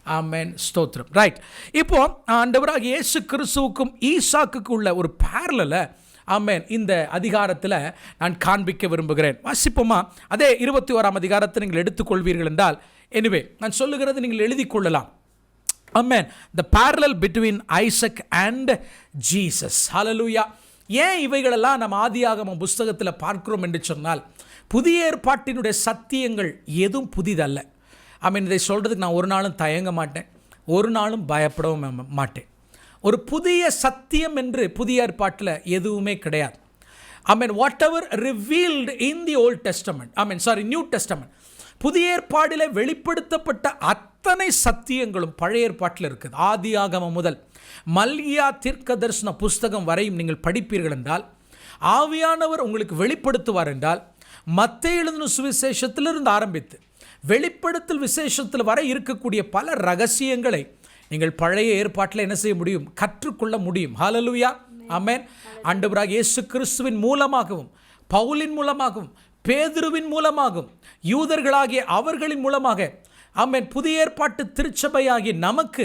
ஆமென் ஸ்தோத்திரம். ரைட், இப்போ ஆண்டவராகிய இயேசு கிறிஸ்துவுக்கும் ஈசாக்குக்கு உள்ள ஒரு பேரலலை ஆமென் இந்த அதிகாரத்தில் நான் காண்பிக்க விரும்புகிறேன். வாசிப்போமா? அதே 21ஆம் அதிகாரத்தை நீங்கள் எடுத்துக்கொள்வீர்கள் என்றால், எனிவே நான் சொல்லுகிறது நீங்கள் எழுதி கொள்ளலாம். Amen. The parallel between Isaac and Jesus. Hallelujah. ஏன் இவைகளெல்லாம் நம்ம ஆதியாகமம் புஸ்தகத்தில் பார்க்கிறோம் என்று சொன்னால், புதிய ஏற்பாட்டினுடைய சத்தியங்கள் எதுவும் புதிதல்ல. இதை சொல்கிறதுக்கு நான் ஒரு நாளும் தயங்க மாட்டேன், ஒரு நாளும் பயப்படவும் மாட்டேன். ஒரு புதிய சத்தியம் என்று புதிய ஏற்பாட்டில் எதுவுமே கிடையாது. Whatever revealed in the old testament, new testament, புதிய ஏற்பாடில் வெளிப்படுத்தப்பட்ட அத்தனை சத்தியங்களும் பழைய ஏற்பாட்டில் இருக்குது. ஆதியாகமம் முதல் மல்கியா தீர்க்க தரிசன புஸ்தகம் வரையும் நீங்கள் படிப்பீர்கள் என்றால், ஆவியானவர் உங்களுக்கு வெளிப்படுத்துவார் என்றால், மத்தேயு எழுதின சுவிசேஷத்திலிருந்து ஆரம்பித்து வெளிப்படுத்தல் விசேஷத்தில் வரை இருக்கக்கூடிய பல ரகசியங்களை நீங்கள் பழைய ஏற்பாட்டில் என்ன செய்ய முடியும், கற்றுக்கொள்ள முடியும். ஹல்லேலூயா. ஆமென். ஆண்டவராகிய இயேசு கிறிஸ்துவின் மூலமாகவும், பவுலின் மூலமாகவும், பேதுருவின் மூலமாகவும், யூதர்களாகிய அவர்களின் மூலமாக ஆமென் புதிய ஏற்பாட்டு திருச்சபையாகிய நமக்கு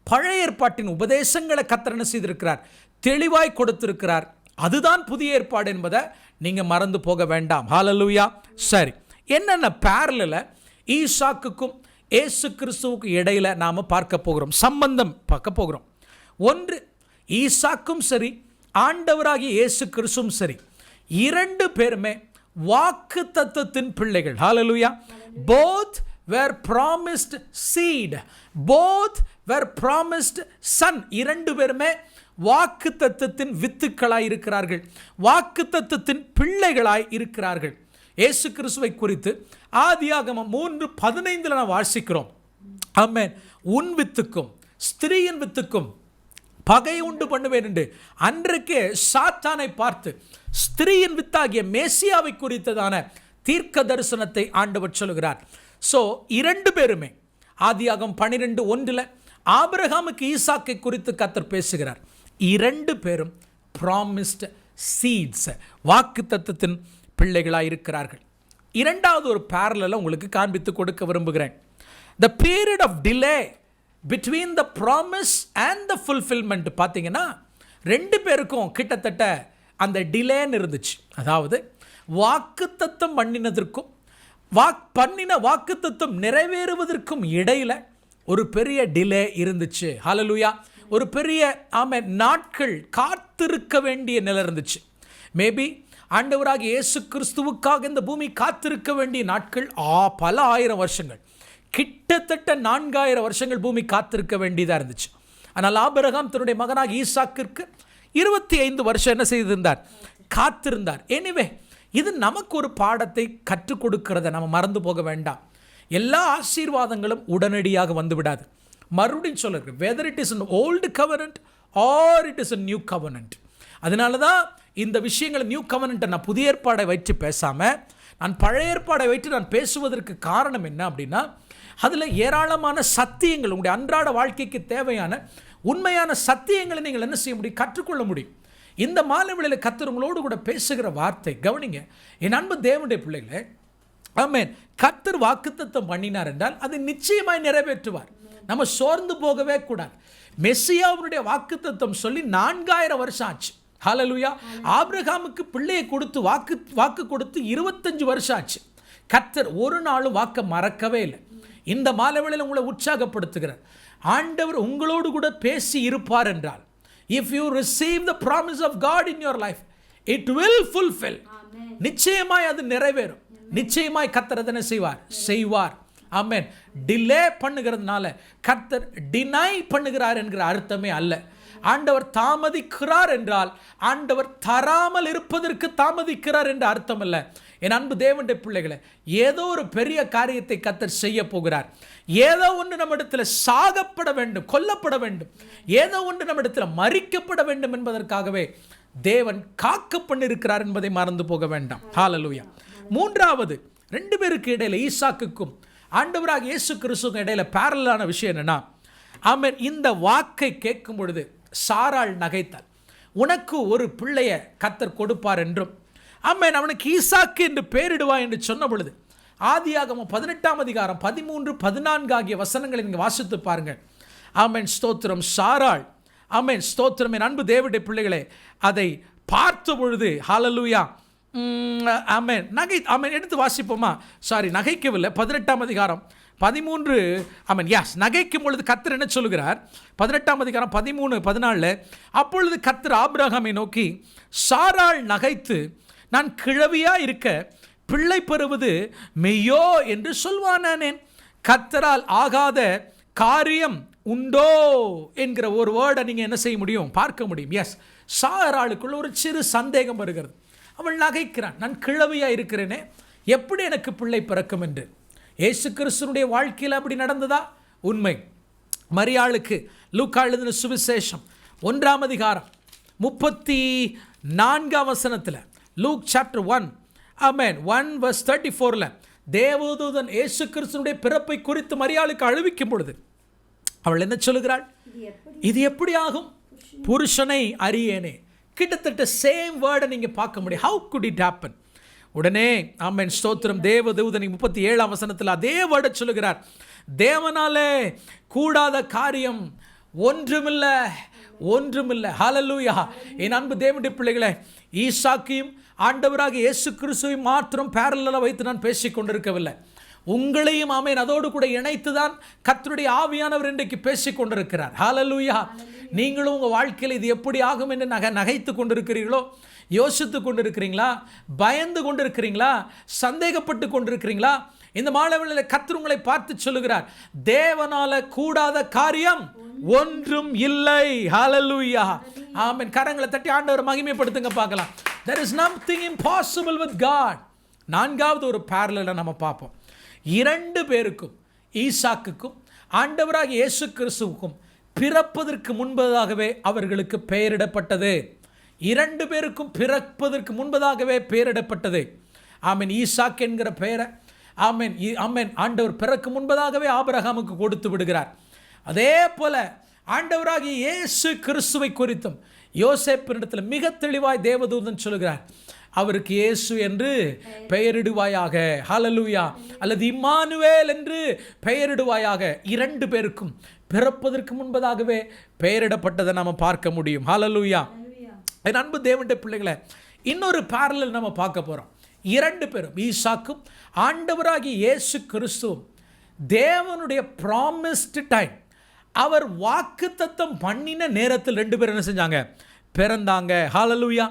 பழைய ஏற்பாட்டின் உபதேசங்களை கர்த்தர் என்ன செய்திருக்கிறார், தெளிவாய் கொடுத்திருக்கிறார். அதுதான் புதிய ஏற்பாடு என்பதை நீங்கள் மறந்து போக வேண்டாம். ஹல்லேலூயா. சரி, என்னென்ன பேரலலை ஈசாக்குக்கும் இயேசு கிறிஸ்துவுக்கு இடையில் நாம் பார்க்க போகிறோம், சம்பந்தம் பார்க்க போகிறோம். ஒன்று, ஈசாக்கும் சரி ஆண்டவராகிய இயேசு கிறிஸ்துவும் சரி, இரண்டு பேருமே வாக்கு தத்தத்தின் பிள்ளைகள். ஹல்லேலூயா. both were promised seed, both were promised son. இரண்டு பேருமே வாக்கு தத்தத்தின் வித்துக்களாய் இருக்கிறார்கள், வாக்கு தத்தத்தின் பிள்ளைகளாய் இருக்கிறார்கள். இயேசு கிறிஸ்துவை குறித்து ஆதியாகமம் 3:15 நாம் வாசிக்கிறோம். ஆமென். உன் வித்துக்கும் ஸ்திரீயின் வித்துக்கும் பகை உண்டு பண்ணுவேன் என்று அன்றைக்கே சாத்தானை பார்த்து ஸ்திரீயின் வித்தாகிய மேசியாவை குறித்ததான தீர்க்க தரிசனத்தை ஆண்டவர் சொல்கிறார். ஸோ இரண்டு பேருமே ஆதியாகமம் 12:1 ஆபிரகாமுக்கு ஈசாக்கை குறித்து கர்த்தர் பேசுகிறார். இரண்டு பேரும் ப்ராமிஸ்ட் சீட்ஸ், வாக்கு தத்தத்தின் பிள்ளைகளாக இருக்கிறார்கள். இரண்டாவது ஒரு பேரலலை உங்களுக்கு காண்பித்து கொடுக்க விரும்புகிறேன். The period of delay between the promise and the fulfillment பார்த்தீங்கன்னா ரெண்டு பேருக்கும் கிட்டத்தட்ட அந்த டிலேன்னு இருந்துச்சு. அதாவது வாக்குத்தத்தம் பண்ணினதற்கும் பண்ணின வாக்குத்தத்தம் நிறைவேறுவதற்கும் இடையில் ஒரு பெரிய டிலே இருந்துச்சு. ஹல்லேலூயா. ஒரு பெரிய நாட்கள் காத்திருக்க வேண்டிய நிலை இருந்துச்சு. மேபி ஆண்டவராகிய இயேசு கிறிஸ்துவுக்காக இந்த பூமி காத்திருக்க வேண்டிய நாட்கள் பல ஆயிரம் வருஷங்கள், கிட்டத்தட்ட 4000 வருஷங்கள் பூமி காத்திருக்க வேண்டியதாக இருந்துச்சு. ஆனால் ஆபிரகாம் தன்னுடைய மகனாக ஈசாக்கிற்கு 25 வருஷம் என்ன செய்திருந்தார், காத்திருந்தார். எனிவே இது நமக்கு ஒரு பாடத்தை கற்றுக் கொடுக்கிறத நம்ம மறந்து போக வேண்டாம். எல்லா ஆசீர்வாதங்களும் உடனடியாக வந்து விடாது. மறுபடியும் சொல்லுங்க, whether it is an old covenant or it is a new covenant. அதனால தான் இந்த விஷயங்களை நியூ கவர்னன்ட்டை நான் புதிய ஏற்பாடை வைத்து பேசாமல் நான் பழைய ஏற்பாடை வைத்து நான் பேசுவதற்கு காரணம் என்ன அப்படின்னா, அதில் ஏராளமான சத்தியங்கள், உங்களுடைய அன்றாட வாழ்க்கைக்கு தேவையான உண்மையான சத்தியங்களை நீங்கள் என்ன செய்ய முடியும், கற்றுக்கொள்ள முடியும். இந்த மாலை வேளையில் கர்த்தர் உங்களோடு கூட பேசுகிற வார்த்தை கவனிங்க. என் அன்பு தேவனுடைய பிள்ளைகளே, ஆமென். கர்த்தர் வாக்குத்தத்தம் பண்ணினார் என்றால் அதை நிச்சயமாய் நிறைவேற்றுவார். நம்ம சோர்ந்து போகவே கூடாது. மெசியாவுடைய வாக்குத்தத்தம் சொல்லி 4000 வருஷம் ஆச்சு. ஹல்லேலூயா. ஆபிரகாமுக்கு பிள்ளையை கொடுத்து வாக்கு கொடுத்து 25 வருஷம் ஆச்சு. கர்த்தர் ஒரு நாளும் வாக்கை மறக்கவே இல்லை. இந்த மாலை வேளையில் உங்களை உற்சாகப்படுத்துகிறார். ஆண்டவர் உங்களோடு கூட பேசி இருப்பார் என்றால், if you receive the promise of God in your life, it will fulfill. நிச்சயமாய் அது நிறைவேறும். நிச்சயமாய் கர்த்தர் அதனை செய்வார். ஆமென். டிலே பண்ணுகிறதுனால கர்த்தர் டினை பண்ணுகிறார் என்கிற அர்த்தமே அல்ல. ஆண்டவர் தாமதிக்கிறார் என்றால் ஆண்டவர் தராமல் இருப்பதற்கு தாமதிக்கிறார் என்ற அர்த்தம் அல்ல. என் அன்பு தேவனுடைய பிள்ளைகளை, ஏதோ ஒரு பெரிய காரியத்தை கர்த்தர் செய்ய போகிறார். ஏதோ ஒன்று நம்மிடத்தில் சாகப்பட வேண்டும், கொல்லப்பட வேண்டும், ஏதோ ஒன்று நம்மிடத்தில் மரிக்கப்பட வேண்டும் என்பதற்காகவே தேவன் காக்க பண்ணிருக்கிறார் என்பதை மறந்து போக வேண்டாம். ஹல்லேலூயா. மூன்றாவது, ரெண்டு பேருக்கு இடையில, ஈசாக்குக்கும் ஆண்டவராக இயேசு கிறிஸ்துவுக்கும் இடையில பேரலான விஷயம் என்னன்னா, ஆமென், இந்த வாக்கை கேட்கும் பொழுது சாராள் நகைத்தாள். உனக்கு ஒரு பிள்ளையை கர்த்தர் கொடுப்பார் என்றும், ஆமென், அவனுக்கு ஈசாக்கு என்று பெயரிடுவாய் என்று சொன்ன பொழுது ஆதியாகமம் 18ஆம் அதிகாரம் 13, 14 ஆகிய வசனங்களை நீங்கள் வாசித்து பாருங்கள். ஆமென், ஸ்தோத்திரம். சாராள், ஆமென், ஸ்தோத்திரம். என் அன்பு தேவனுடைய பிள்ளைகளே, அதை பார்த்த பொழுது ஹல்லேலூயா, ஆமென், ஆமென், எடுத்து வாசிப்போமா? நகைக்கவில்லை. 18ஆம் அதிகாரம் 13, ஆமென், யாஸ், நகைக்கும் பொழுது கர்த்தர் என்ன சொல்லுகிறார்? 18ஆம் அதிகாரம் 13, 14. அப்பொழுது கர்த்தர் ஆபிரகாமை நோக்கி, சாராள் நகைத்து நான் கிழவியா இருக்க பிள்ளை பெறுவது மெய்யோ என்று சொல்வானேன். கர்த்தரால் ஆகாத காரியம் உண்டோ என்கிற ஒரு வேர்டை நீங்கள் என்ன செய்ய முடியும்? பார்க்க முடியும். எஸ், சாராளுக்குள்ள ஒரு சிறு சந்தேகம் வருகிறது. அவள் நகைக்கிறான், நான் கிழவியா இருக்கிறேனே, எப்படி எனக்கு பிள்ளை பிறக்கும் என்று. இயேசு கிறிஸ்துனுடைய வாழ்க்கையில் அப்படி நடந்ததா? உண்மை. மரியாளுக்கு லூக்கா எழுதின சுவிசேஷம் 1ஆம் அதிகாரம் 34ஆம் வசனத்தில், லூக் சாப்டர் 1, ஆமென், 1:34, தேவதூதன் இயேசு கிறிஸ்துனுடைய பிறப்பை குறித்து மரியாளுக்கு அழுவிக்கும் பொழுது அவள் என்ன சொல்லுகிறாள்? இது எப்படி ஆகும்? புருஷனை அறியேனே. கிட்டத்தட்ட சேம் வேர்டை நீங்க பார்க்க முடியும். How good it happen? உடனே, ஆமென், ஸ்தோத்திரம், தேவதூதன் 37ஆம் வசனத்தில் அதே வேர்டை சொல்லுகிறார். தேவனாலே கூடாத காரியம் ஒன்றுமில்லை, ஒன்றுமில்லை. ஹல்லேலூயா. என் அன்பு தேவனுடைய பிள்ளைகளே, ஈசாக்கையும் ஆண்டவராக இயேசு கிறிஸ்துவை மாத்திரம் பேரலா வைத்து நான் பேசிக் கொண்டிருக்கவில்லை. உங்களையும், ஆமென், அதோடு கூட இணைத்து தான் கர்த்தருடைய ஆவியானவர் இன்றைக்கு பேசிக் கொண்டிருக்கிறார். ஹல்லேலூயா. நீங்களும் உங்கள் வாழ்க்கையில் இது எப்படி ஆகும் என்று நகைத்து கொண்டிருக்கிறீர்களோ, யோசித்து கொண்டிருக்கிறீங்களா? பயந்து கொண்டிருக்கிறீங்களா? சந்தேகப்பட்டு கொண்டிருக்கிறீங்களா? இந்த மாலைவெளியில் கர்த்தர் உங்களை பார்த்து சொல்லுகிறார், தேவனால கூடாத காரியம் ஒன்றும் இல்லை. ஹல்லேலூயா. ஆமென். கரங்களை தட்டி ஆண்டவரை மகிமைப்படுத்துங்க பார்க்கலாம். There is nothing impossible with God. நான்காவது ஒரு பேரலலை நம்ம பார்ப்போம். இரண்டு பேருக்கும், ஈசாக்குக்கும் ஆண்டவராக இயேசு கிறிஸ்துவுக்கும் பிறப்பதற்கு முன்பதாகவே அவர்களுக்கு பெயரிடப்பட்டது. இரண்டு பேருக்கும் பிறப்பதற்கு முன்பதாகவே பெயரிடப்பட்டது. ஆமென். ஈசாக் என்கிற பெயரை, ஆமென், ஆமென், ஆண்டவர் பிறக்கு முன்பதாகவே ஆபிரகாமுக்கு கொடுத்து விடுகிறார். அதே போல ஆண்டவராகிய இயேசு கிறிஸ்துவை குறித்தும் யோசேப்பினிடத்தில் மிக தெளிவாய் தேவதூதன் சொல்கிறார், அவருக்கு இயேசு என்று பெயரிடுவாயாக. ஹல்லேலூயா. அல்லது இம்மானுவேல் என்று பெயரிடுவாயாக. இரண்டு பேருக்கும் பிறப்பதற்கு முன்பதாகவே பெயரிடப்பட்டதை நம்ம பார்க்க முடியும். ஹல்லேலூயா. என் அன்பு தேவனுடைய பிள்ளைகளை, இன்னொரு பேரலல் நம்ம பார்க்க போகிறோம். இரண்டு பேரும், ஈசாக்கும் ஆண்டவராகிய இயேசு கிறிஸ்துவும், தேவனுடைய ப்ராமிஸ்டு டைம், அவர் வாக்குத்தத்தம் பண்ணின நேரத்தில் ரெண்டு பேரும் என்ன செஞ்சாங்க? பிறந்தாங்க. ஹல்லேலூயா.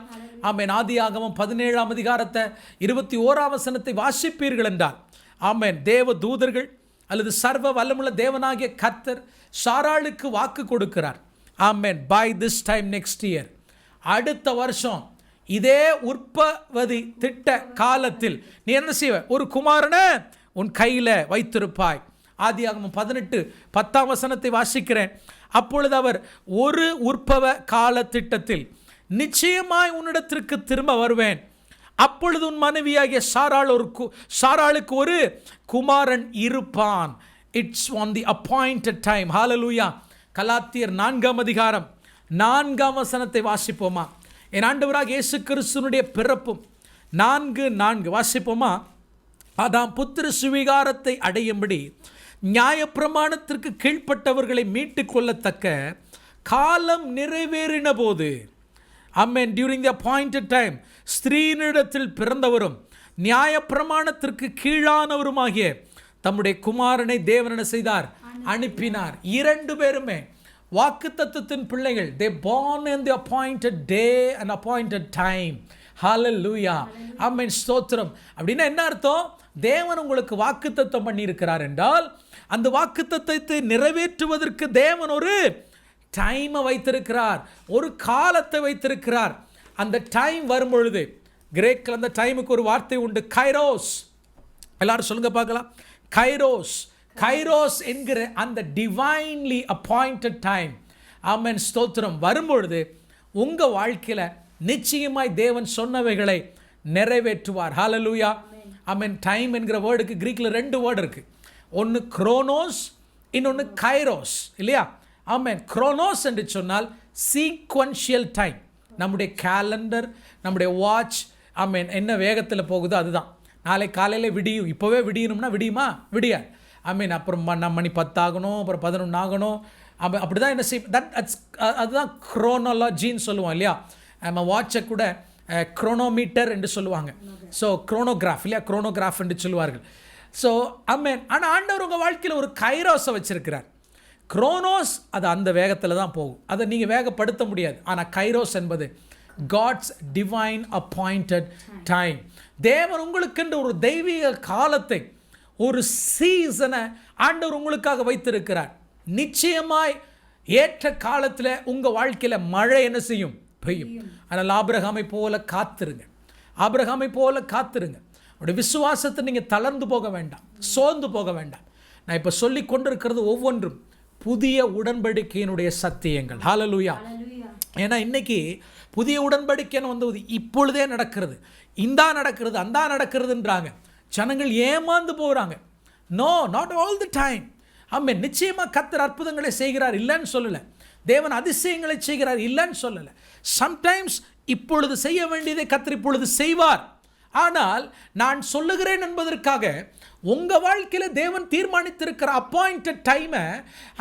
ஆமென். ஆதியாகமம் 17ஆம் அதிகாரத்தை 21ஆம் வசனத்தை வாசிப்பீர்கள் என்றால், ஆமென், தேவ தூதர்கள் அல்லது சர்வ வல்லமுள்ள தேவனாகிய கர்த்தர் சாராளுக்கு வாக்கு கொடுக்கிறார். ஆமென். By this time next year, அடுத்த வருஷம் இதே உற்பத்தி திட்ட காலத்தில் நீ என்ன செய்வ? ஒரு குமாரனை உன் கையில் வைத்திருப்பாய். ஆதியாகமம் 18:10 வசனத்தை வாசிக்கிறேன். அப்பொழுது அவர் ஒரு உற்பவ கால திட்டத்தில் நிச்சயமாய் உன்னிடத்திற்கு திரும்ப வருவேன். அப்பொழுது உன் மனைவியாகிய சாராளுக்கு ஒரு குமாரன் இருப்பான். It's on the appointed time. ஹல்லேலூயா. கலாத்தியர் 4ஆம் அதிகாரம் 4ஆம் வசனத்தை வாசிப்போமா? என் ஆண்டவராக இயேசு கிறிஸ்துவினுடைய பிறப்பும் 4:4 வாசிப்போமா? அதாம் புத்திர சுவிகாரத்தை அடையும்படி நியாயப்பிரமாணத்திற்கு கீழ்ப்பட்டவர்களை மீட்டுக் கொள்ளத்தக்க காலம் நிறைவேறின போது, ஆமென், டியூரிங் தி அப்பாயிண்டட் டைம், ஸ்திரீனிடத்தில் பிறந்தவரும் நியாயப்பிரமாணத்திற்கு கீழானவருமாகிய தம்முடைய குமாரனை தேவன் என்ன செய்தார்? அனுப்பினார். இரண்டு பேருமே வாக்குத்தத்தத்தின் பிள்ளைகள். they born in the appointed day and appointed time. ஹல்லேலூயா. ஆமென், ஸ்தோத்திரம். அப்படின்னா என்ன அர்த்தம்? தேவன் உங்களுக்கு வாக்குத்தத்தம் பண்ணியிருக்கிறார் என்றால் அந்த வாக்குத்தத்தத்தை நிறைவேற்றுவதற்கு தேவன் ஒரு டைமை வைத்திருக்கிறார், ஒரு காலத்தை வைத்திருக்கிறார். அந்த டைம் வரும் பொழுது, கிரேக்கில் அந்த டைமுக்கு ஒரு வார்த்தை உண்டு, கைரோஸ். எல்லாரும் சொல்லுங்க பார்க்கலாம். கைரோஸ். கைரோஸ் என்கிற அந்த டிவைன்லி அப்பாயிண்டட் டைம், ஆமென், ஸ்தோத்திரம், வரும்பொழுது உங்கள் வாழ்க்கையில் நிச்சயமாய் தேவன் சொன்னவைகளை நிறைவேற்றுவார். ஹல்லேலூயா. ஆமென். டைம் என்கிற வேர்டுக்கு கிரீக்கில் 2 வேர்டு இருக்குது. ஒன்று குரோனோஸ், இன்னொன்று கைரோஸ், இல்லையா? ஆமென். குரோனோஸ் என்று சொன்னால் சீக்வன்ஷியல் டைம். நம்முடைய கேலண்டர், நம்முடைய வாட்ச், ஆமென், என்ன வேகத்தில் போகுதோ அதுதான். நாளை காலையில் விடியும், இப்போவே விடியணும்னா விடியுமா? விடியாது. ஆமென். அப்புறம் மணி 10 ஆகணும், அப்புறம் 11 ஆகணும். அப்படி தான் என்ன செய்யும், அதுதான் குரோனாலஜின்னு சொல்லுவோம், இல்லையா? நம்ம வாட்சை கூட குரோனோமீட்டர் என்று சொல்லுவாங்க. ஸோ குரோனோகிராஃப், இல்லையா? குரோனோகிராஃப் என்று சொல்லுவார்கள். ஸோ ஆமென். ஆனால் ஆண்டவர் உங்கள் வாழ்க்கையில் ஒரு கைரோஸை வச்சிருக்கிறார். குரோனோஸ் அது அந்த வேகத்தில் தான் போகும், அதை நீங்கள் வேகப்படுத்த முடியாது. ஆனால் கைரோஸ் என்பது காட்ஸ் டிவைன் அப்பாயிண்டட் டைம். தேவன் உங்களுக்கென்று ஒரு தெய்வீக காலத்தை, ஒரு சீசனை ஆண்டவர் உங்களுக்காக வைத்திருக்கிறார். நிச்சயமாய் ஏற்ற காலத்தில் உங்கள் வாழ்க்கையில் மழை என்ன செய்யும்? பெய்யும். ஆனால் ஆபிரகாமை போல காத்திருங்க, ஆபிரகாமை போல காத்திருங்க. உடைய விசுவாசத்தை நீங்கள் தளர்ந்து போக வேண்டாம், சோர்ந்து போக வேண்டாம். நான் இப்போ சொல்லி கொண்டிருக்கிறது ஒவ்வொன்றும் புதிய உடன்படிக்கையினுடைய சத்தியங்கள். ஹல்லேலூயா. ஏன்னா இன்னைக்கு புதிய உடன்படிக்கைன்னு வந்து இப்பொழுதே நடக்கிறது, இந்தா நடக்கிறது, அந்தா நடக்கிறதுன்றாங்க. ஜனங்கள் ஏமாந்து போகிறாங்க. No, not all the time. ஆமென். நிச்சயமாக கர்த்தர் அற்புதங்களை செய்கிறார், இல்லைன்னு சொல்லலை. தேவன் அதிசயங்களை செய்கிறார், இல்லைன்னு சொல்லலை. சம்டைம்ஸ் இப்பொழுது செய்ய வேண்டியதை கர்த்தர் இப்பொழுது செய்வார். ஆனால் நான் சொல்லுகிறேன் என்பதற்காக உங்கள் வாழ்க்கையில் தேவன் தீர்மானித்திருக்கிற அப்பாயிண்டட் டைமை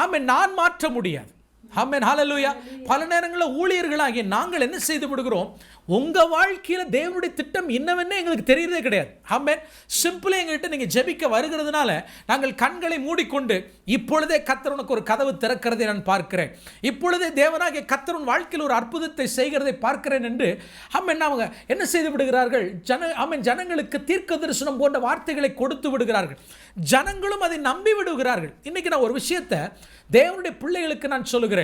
ஆமென் நான் மாற்ற முடியாது. ஆமென். ஹல்லேலூயா. பல நேரங்களில் ஊழியர்களாகிய நாங்கள் என்ன செய்து விடுகிறோம், உங்கள் வாழ்க்கையில் தேவனுடைய திட்டம் என்னவென்னு எங்களுக்கு தெரியறதே கிடையாது. ஆமென். சிம்பிளாக எங்கள்கிட்ட நீங்கள் ஜெபிக்க வருகிறதுனால நாங்கள் கண்களை மூடிக்கொண்டு இப்பொழுதே கர்த்தர் உனக்கு ஒரு கதவு திறக்கிறதை நான் பார்க்கிறேன், இப்பொழுதே தேவனாகிய கர்த்தர் உன் வாழ்க்கையில் ஒரு அற்புதத்தை செய்கிறதை பார்க்கிறேன் என்று ஆமென் அவங்க என்ன செய்து விடுகிறார்கள்? ஆமென். ஜனங்களுக்கு தீர்க்க தரிசனம் போன்ற வார்த்தைகளை கொடுத்து விடுகிறார்கள். ஜனங்களும் அதை நம்பி விடுகிறார்கள். இன்னைக்கு நான் ஒரு விஷயத்தை தேவனுடைய பிள்ளைகளுக்கு நான் சொல்லுகிறேன்.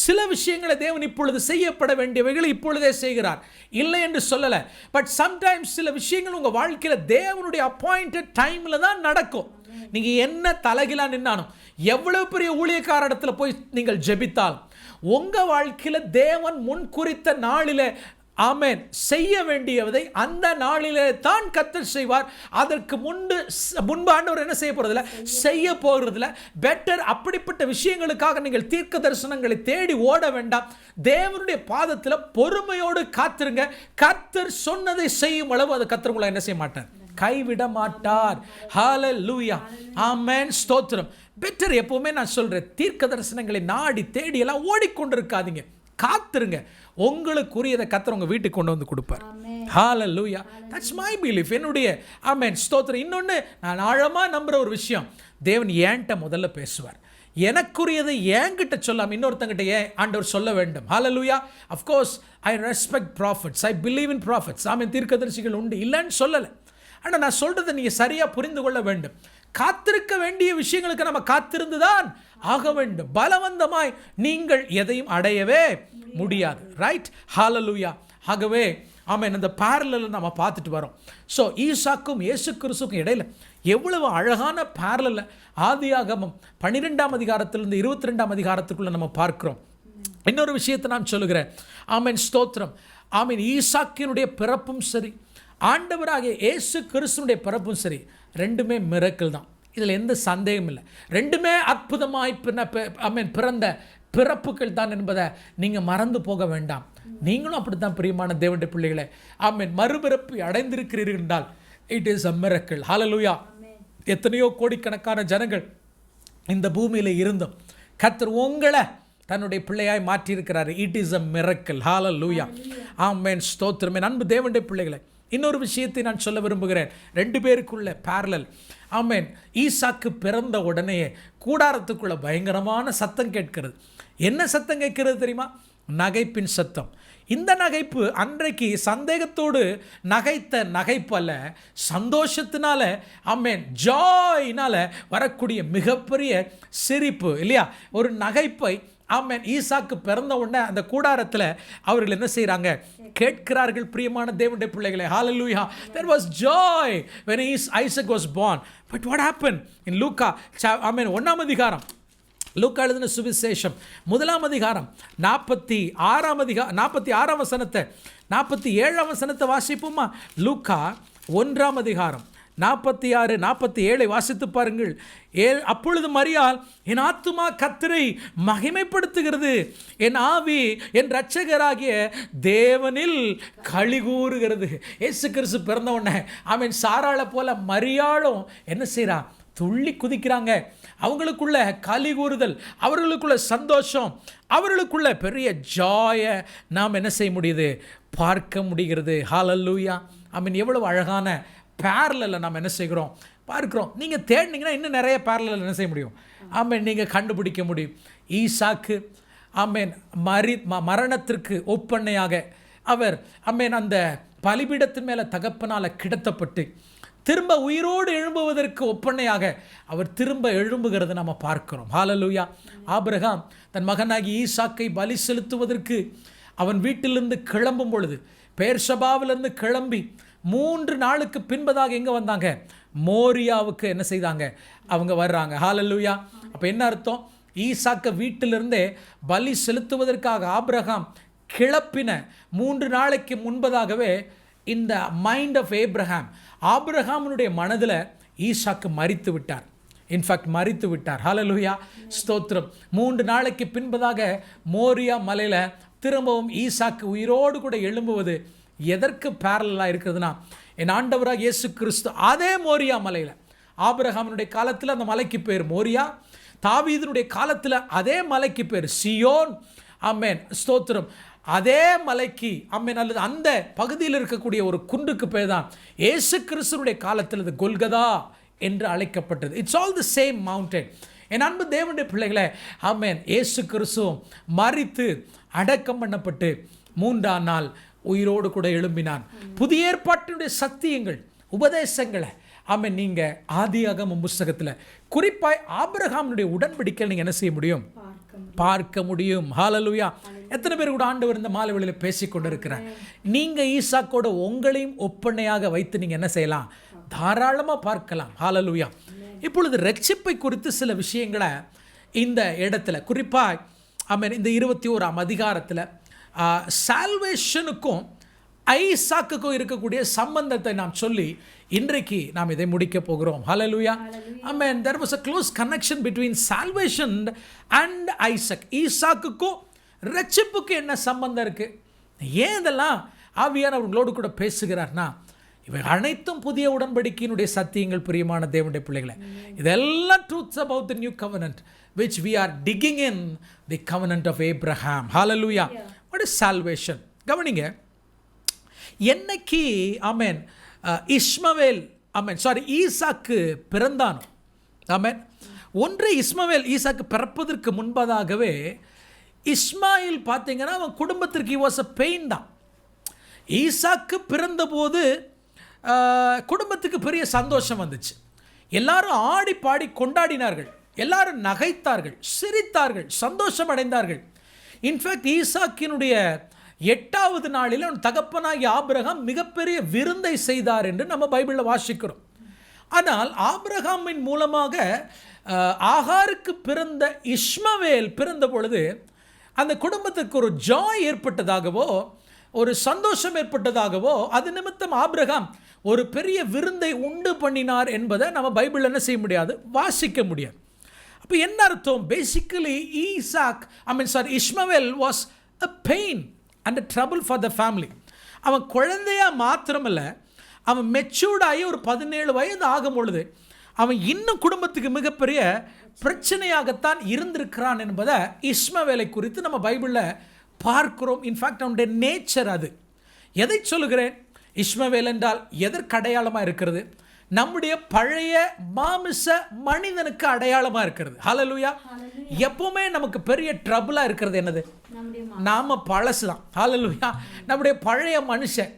சில விஷயங்களை தேவன் இப்பொழுது செய்யப்பட வேண்டியவைகளை இப்பொழுதே செய்கிறார், இல்லை என்று சொல்லலை. பட் சம்டைம்ஸ் சில விஷயங்கள் உங்கள் வாழ்க்கையில் தேவனுடைய அப்பாயிண்டட் டைமில் தான் நடக்கும். நீங்கள் என்ன தலைகிலா நின்னாலும், எவ்வளவு பெரிய ஊழியக்கார இடத்துல போய் நீங்கள் ஜெபித்தால், உங்கள் வாழ்க்கையில் தேவன் முன் குறித்த நாளில் ஆமென் செய்ய வேண்டியதை அந்த நாளிலே தான் கர்த்தர் செய்வார். அதற்கு முன்பு ஆண்டவர் என்ன செய்ய போறதில்ல, செய்ய போகிறதில்ல. பெட்டர் அப்படிப்பட்ட விஷயங்களுக்காக நீங்கள் தீர்க்க தரிசனங்களை தேடி ஓட வேண்டாம். தேவனுடைய பாதத்தில் பொறுமையோடு காத்திருங்க. கர்த்தர் சொன்னதை செய்யும் அளவு அது கர்த்தர் உங்களை என்ன செய்ய மாட்டார், கைவிட மாட்டார். ஹல்லேலூயா. ஆமென், ஸ்தோத்திரம். பெட்டர் எப்பவுமே நான் சொல்றேன், தீர்க்க தரிசனங்களை நாடி தேடி எல்லாம் ஓடிக்கொண்டிருக்காதீங்க, காத்திருங்க. உங்களுக்குரியதை கர்த்தர் உங்க வீட்டுக்கு கொண்டு வந்து கொடுப்பார். ஹல்லேலூயா. That's my belief. என்னுடைய ஆமென், ஸ்தோத்திரம். இன்னொன்று நான் ஆழமாக நம்புகிற ஒரு விஷயம், தேவன் ஏன்ட்ட முதல்ல பேசுவார். எனக்குரியதை என்கிட்ட சொல்லாம இன்னொருத்தங்கிட்ட ஏன் ஆண்டவர் சொல்ல வேண்டும்? ஹல்லேலூயா. Of course I respect prophets, I believe in prophets. ஆமென். தீர்க்கதரிசிகள் உண்டு, இல்லைன்னு சொல்லலை. ஆனால் நான் சொல்றதை நீங்கள் சரியாக புரிந்து கொள்ள வேண்டும். காத்திருக்க வேண்டிய விஷயங்களுக்கு நம்ம காத்திருந்துதான் ஆக வேண்டும். பலவந்தமாய் நீங்கள் எதையும் அடையவே முடியாது. ரைட்? ஹல்லேலூயா. ஆகவே ஆமென், இந்த பேரலல் நம்ம பார்த்துட்டு வரோம். ஸோ ஈசாக்கும் இயேசு கிறிஸ்துக்கும் இடையில எவ்வளவு அழகான பேரலல் ஆதியாகமம் 12ஆம் அதிகாரத்திலிருந்து 22ஆம் அதிகாரத்துக்குள்ள நம்ம பார்க்கிறோம். இன்னொரு விஷயத்தை நான் சொல்லுகிறேன். ஆமென், ஸ்தோத்திரம். ஆமென். ஈசாக்கினுடைய பிறப்பும் சரி, ஆண்டவராகிய இயேசு கிறிஸ்துனுடைய பிறப்பும் சரி, ரெண்டுமே மிரக்கிள் தான். இதில் எந்த சந்தேகமும் இல்லை. ரெண்டுமே அற்புதமாய் பிறந்த பிறப்புகள் தான் என்பதை நீங்கள் மறந்து போக வேண்டாம். நீங்களும் அப்படித்தான் பிரியமான தேவனுடைய பிள்ளைகளை. ஆமென். மறுபிறப்பு அடைந்திருக்கிறீர்கள் என்றால் இட் இஸ் அ மிரக்கிள். ஹல்லேலூயா. எத்தனையோ கோடிக்கணக்கான ஜனங்கள் இந்த பூமியில் இருந்தும் கர்த்தர் உங்களை தன்னுடைய பிள்ளையாய் மாற்றியிருக்கிறார். It is a miracle. ஹல்லேலூயா. ஆமென், ஸ்தோத்திரம். என் அன்பு தேவனுடைய பிள்ளைகளை, இன்னொரு விஷயத்தை நான் சொல்ல விரும்புகிறேன். 2 பேருக்குள்ள பேரலல். ஆமென். ஈசாக்கு பிறந்த உடனே கூடாரத்துக்குள்ள பயங்கரமான சத்தம் கேட்கிறது. என்ன சத்தம் கேட்கிறது தெரியுமா? நகைப்பின் சத்தம். இந்த நகைப்பு அன்றைக்கு சந்தேகத்தோடு நகைத்த நகைப்பு அல்ல, சந்தோஷத்தினால ஆமென் ஜாயினால வரக்கூடிய மிகப்பெரிய சிரிப்பு இல்லையா? ஒரு நகைப்பை ஆமென் ஈசாக்கு பிறந்த உடனே அந்த கூடாரத்தில் அவர்கள் என்ன செய்கிறாங்க? கேட்கிறார்கள். பிரியமான தேவனுடைய பிள்ளைகளே, ஹalleluya, there was joy when Isaac was born. But what happened in Luka ஆமென் 1ஆம் அதிகாரம், லூக்கா எழுதின சுவிசேஷம் 1ஆம் அதிகாரம் 46ஆம் வசனத்தை 47ஆம் வசனத்தை வாசிப்போமா? லூக்கா 1ஆம் அதிகாரம் 46, 47 வாசித்து பாருங்கள். அப்பொழுது மரியாள், என் ஆத்துமா கர்த்தரை மகிமைப்படுத்துகிறது, என் ஆவி என் இரட்சகராகிய தேவனில் களிகூறுகிறது. இயேசு கிறிஸ்து பிறந்த உடனே ஆமென் சாராளை போல மரியாளும் என்ன செய்றா? துள்ளி குதிக்கிறாங்க. அவங்களுக்குள்ள களி கூறுதல், அவர்களுக்குள்ள சந்தோஷம், அவர்களுக்குள்ள பெரிய ஜாயை நாம் என்ன செய்ய முடியுது? பார்க்க முடிகிறது. ஹalleluya. ஆமென். எவ்வளவு அழகான பேரலலை நாம் என்ன செய்கிறோம்? பார்க்கிறோம். நீங்கள் தேடினீங்கன்னா இன்னும் நிறைய பேரலல் என்ன செய்ய முடியும்? ஆமென், நீங்கள் கண்டுபிடிக்க முடியும். ஈசாக்கு ஆமென் மரணத்திற்கு ஒப்பனையாக அவர் ஆமென் அந்த பலிபீடத்தின் மேலே தகப்பனால் கிடத்தப்பட்டு திரும்ப உயிரோடு எழும்புவதற்கு ஒப்பனையாக அவர் திரும்ப எழும்புகிறது நம்ம பார்க்கிறோம். ஹalleluya. ஆபிரகாம் தன் மகனாகி ஈசாக்கை பலி செலுத்துவதற்கு அவன் வீட்டிலிருந்து கிளம்பும் பொழுது, பெயர்ஷபாவிலிருந்து கிளம்பி 3 நாளுக்கு பின்பதாக எங்கே வந்தாங்க? மோரியாவுக்கு என்ன செய்தாங்க? அவங்க வர்றாங்க. ஹalleluya. அப்போ என்ன அர்த்தம்? ஈசாக்கை வீட்டிலிருந்தே பலி செலுத்துவதற்காக ஆபிரகாம் கிளப்பின 3 நாளைக்கு முன்பதாகவே இந்த மைண்ட் ஆஃப் ஆபிரகாமுடைய மனதில் ஈசாக்கு மரித்து விட்டார். இன்ஃபேக்ட் மரித்து விட்டார். ஹalleluya, ஸ்தோத்திரம். 3 நாளைக்கு பின்பதாக மோரியா மலையில் திரும்பவும் ஈசாக்கு உயிரோடு கூட எழும்புவது எதற்கு பேரலாக இருக்கிறதுனா, என் ஆண்டவராக இயேசு கிறிஸ்து அதே மோரியா மலையில், ஆபிரகாமுடைய காலத்தில் அந்த மலைக்கு பேர் மோரியா, தாவீதினுடைய காலத்தில் அதே மலைக்கு பேர் சியோன். ஆமென், ஸ்தோத்திரம். அதே மலைக்கு ஆமென் அல்லது அந்த பகுதியில் இருக்கக்கூடிய ஒரு குன்றுக்கு பேர் தான் இயேசு கிறிஸ்துவுடைய காலத்தில் அது கொல்கதா என்று அழைக்கப்பட்டது. It's all the same mountain. என் அன்பு தேவனுடைய பிள்ளைகளே, ஆமென், இயேசு கிறிஸ்துவும் மரித்து அடக்கம் பண்ணப்பட்டு 3ஆம் நாள் உயிரோடு கூட எழும்பினான். புதிய ஏற்பாட்டினுடைய சத்தியங்கள், உபதேசங்களை ஆமென் நீங்கள் ஆதியாகமம் புத்தகத்தில் குறிப்பாய் ஆபிரகாமுடைய உடன்படிக்கை நீங்கள் என்ன செய்ய முடியும்? பார்க்க முடியும். ஹalleluya. எத்தனை பேர் கூட ஆண்டவர் இந்த மாலை வேளையில பேசிக் கொண்டிருக்கிறார்? நீங்கள் ஈசாக்கோட உங்களையும் ஒப்பனையாக வைத்து நீங்கள் என்ன செய்யலாம்? தாராளமாக பார்க்கலாம். ஹalleluya. இப்பொழுது ரட்சிப்பை குறித்து சில விஷயங்களை இந்த இடத்துல குறிப்பாக ஆமென் இந்த 21ஆம் அதிகாரத்தில் சால்வேஷனுக்கும் ஐசாக்குக்கும் இருக்கக்கூடிய சம்பந்தத்தை நாம் சொல்லி இன்றைக்கு நாம் இதை முடிக்க போகிறோம். ஹalleluya. Amen. There was a close connection between salvation and Isaac. ஈசாக்குக்கும் ரட்சிப்புக்கு என்ன சம்பந்தம் இருக்கு? ஏன் இதெல்லாம் ஆவியானவர் உங்களோடு கூட பேசுகிறார்னா, இவை அனைத்தும் புதிய உடன்படிக்கையினுடைய சத்தியங்கள். பிரியமான தேவனுடைய பிள்ளைகளை, இதெல்லாம் truths about the new கவெனன்ட் which we are digging in the covenant of Abraham. Hallelujah. What is salvation? கவனிங்க, என்னைக்கு ஆமென் இஸ்மவேல் ஆமென் ஈசாக்கு பிறந்தானோ, ஆமென், ஒன்று ஈசாக்கு பிறப்பதற்கு முன்பதாகவே இஸ்மாயில் பார்த்தீங்கன்னா அவன் குடும்பத்திற்கு he was a pain தான். ஈசாக்கு பிறந்தபோது குடும்பத்துக்கு பெரிய சந்தோஷம் வந்துச்சு. எல்லாரும் ஆடி பாடி கொண்டாடினார்கள், எல்லாரும் நகைத்தார்கள், சிரித்தார்கள், சந்தோஷம் அடைந்தார்கள். இன்ஃபேக்ட் ஈசாக்கினுடைய 8வது நாளில் அவன் தகப்பனாகிய ஆபிரகாம் மிகப்பெரிய விருந்தை செய்தார் என்று நம்ம பைபிளில் வாசிக்கிறோம். ஆனால் ஆபிரகாமின் மூலமாக ஆகாருக்கு பிறந்த இஸ்மவேல் பிறந்த பொழுது அந்த குடும்பத்துக்கு ஒரு ஜாய் ஏற்பட்டதாகவோ, ஒரு சந்தோஷம் ஏற்பட்டதாகவோ, அது நிமித்தம் ஆபிரகாம் ஒரு பெரிய விருந்தை உண்டு பண்ணினார் என்பதை நம்ம பைபிளில் என்ன செய்ய முடியாது? வாசிக்க முடியாது. அப்போ என்ன அர்த்தம்? Basically Ishmael was a pain and a trouble for the family. அவன் குழந்தையா மாத்திரமல்ல, அவன் மெச்சூர்டாகி ஒரு 17 வயது ஆகும் பொழுது அவன் இன்னும் குடும்பத்துக்கு மிகப்பெரிய பிரச்சனையாகத்தான் இருந்திருக்கிறான் என்பதை இஸ்மவேலை குறித்து நம்ம பைபிளில் பார்க்கிறோம். இன்ஃபேக்ட் அவனுடைய நேச்சர் அது. எதை சொல்லுகிறேன்? இஸ்மவேல் என்றால் எதற்கு அடையாளமாக இருக்கிறது? நம்முடைய பழைய மாமிச மனிதனுக்கு அடையாளமாக இருக்கிறது. ஹல்லேலூயா. எப்பவுமே நமக்கு பெரிய ட்ரபிளாக இருக்கிறது என்னது? நாம பழசு தான். ஹல்லேலூயா. நம்முடைய பழைய மனுஷன்.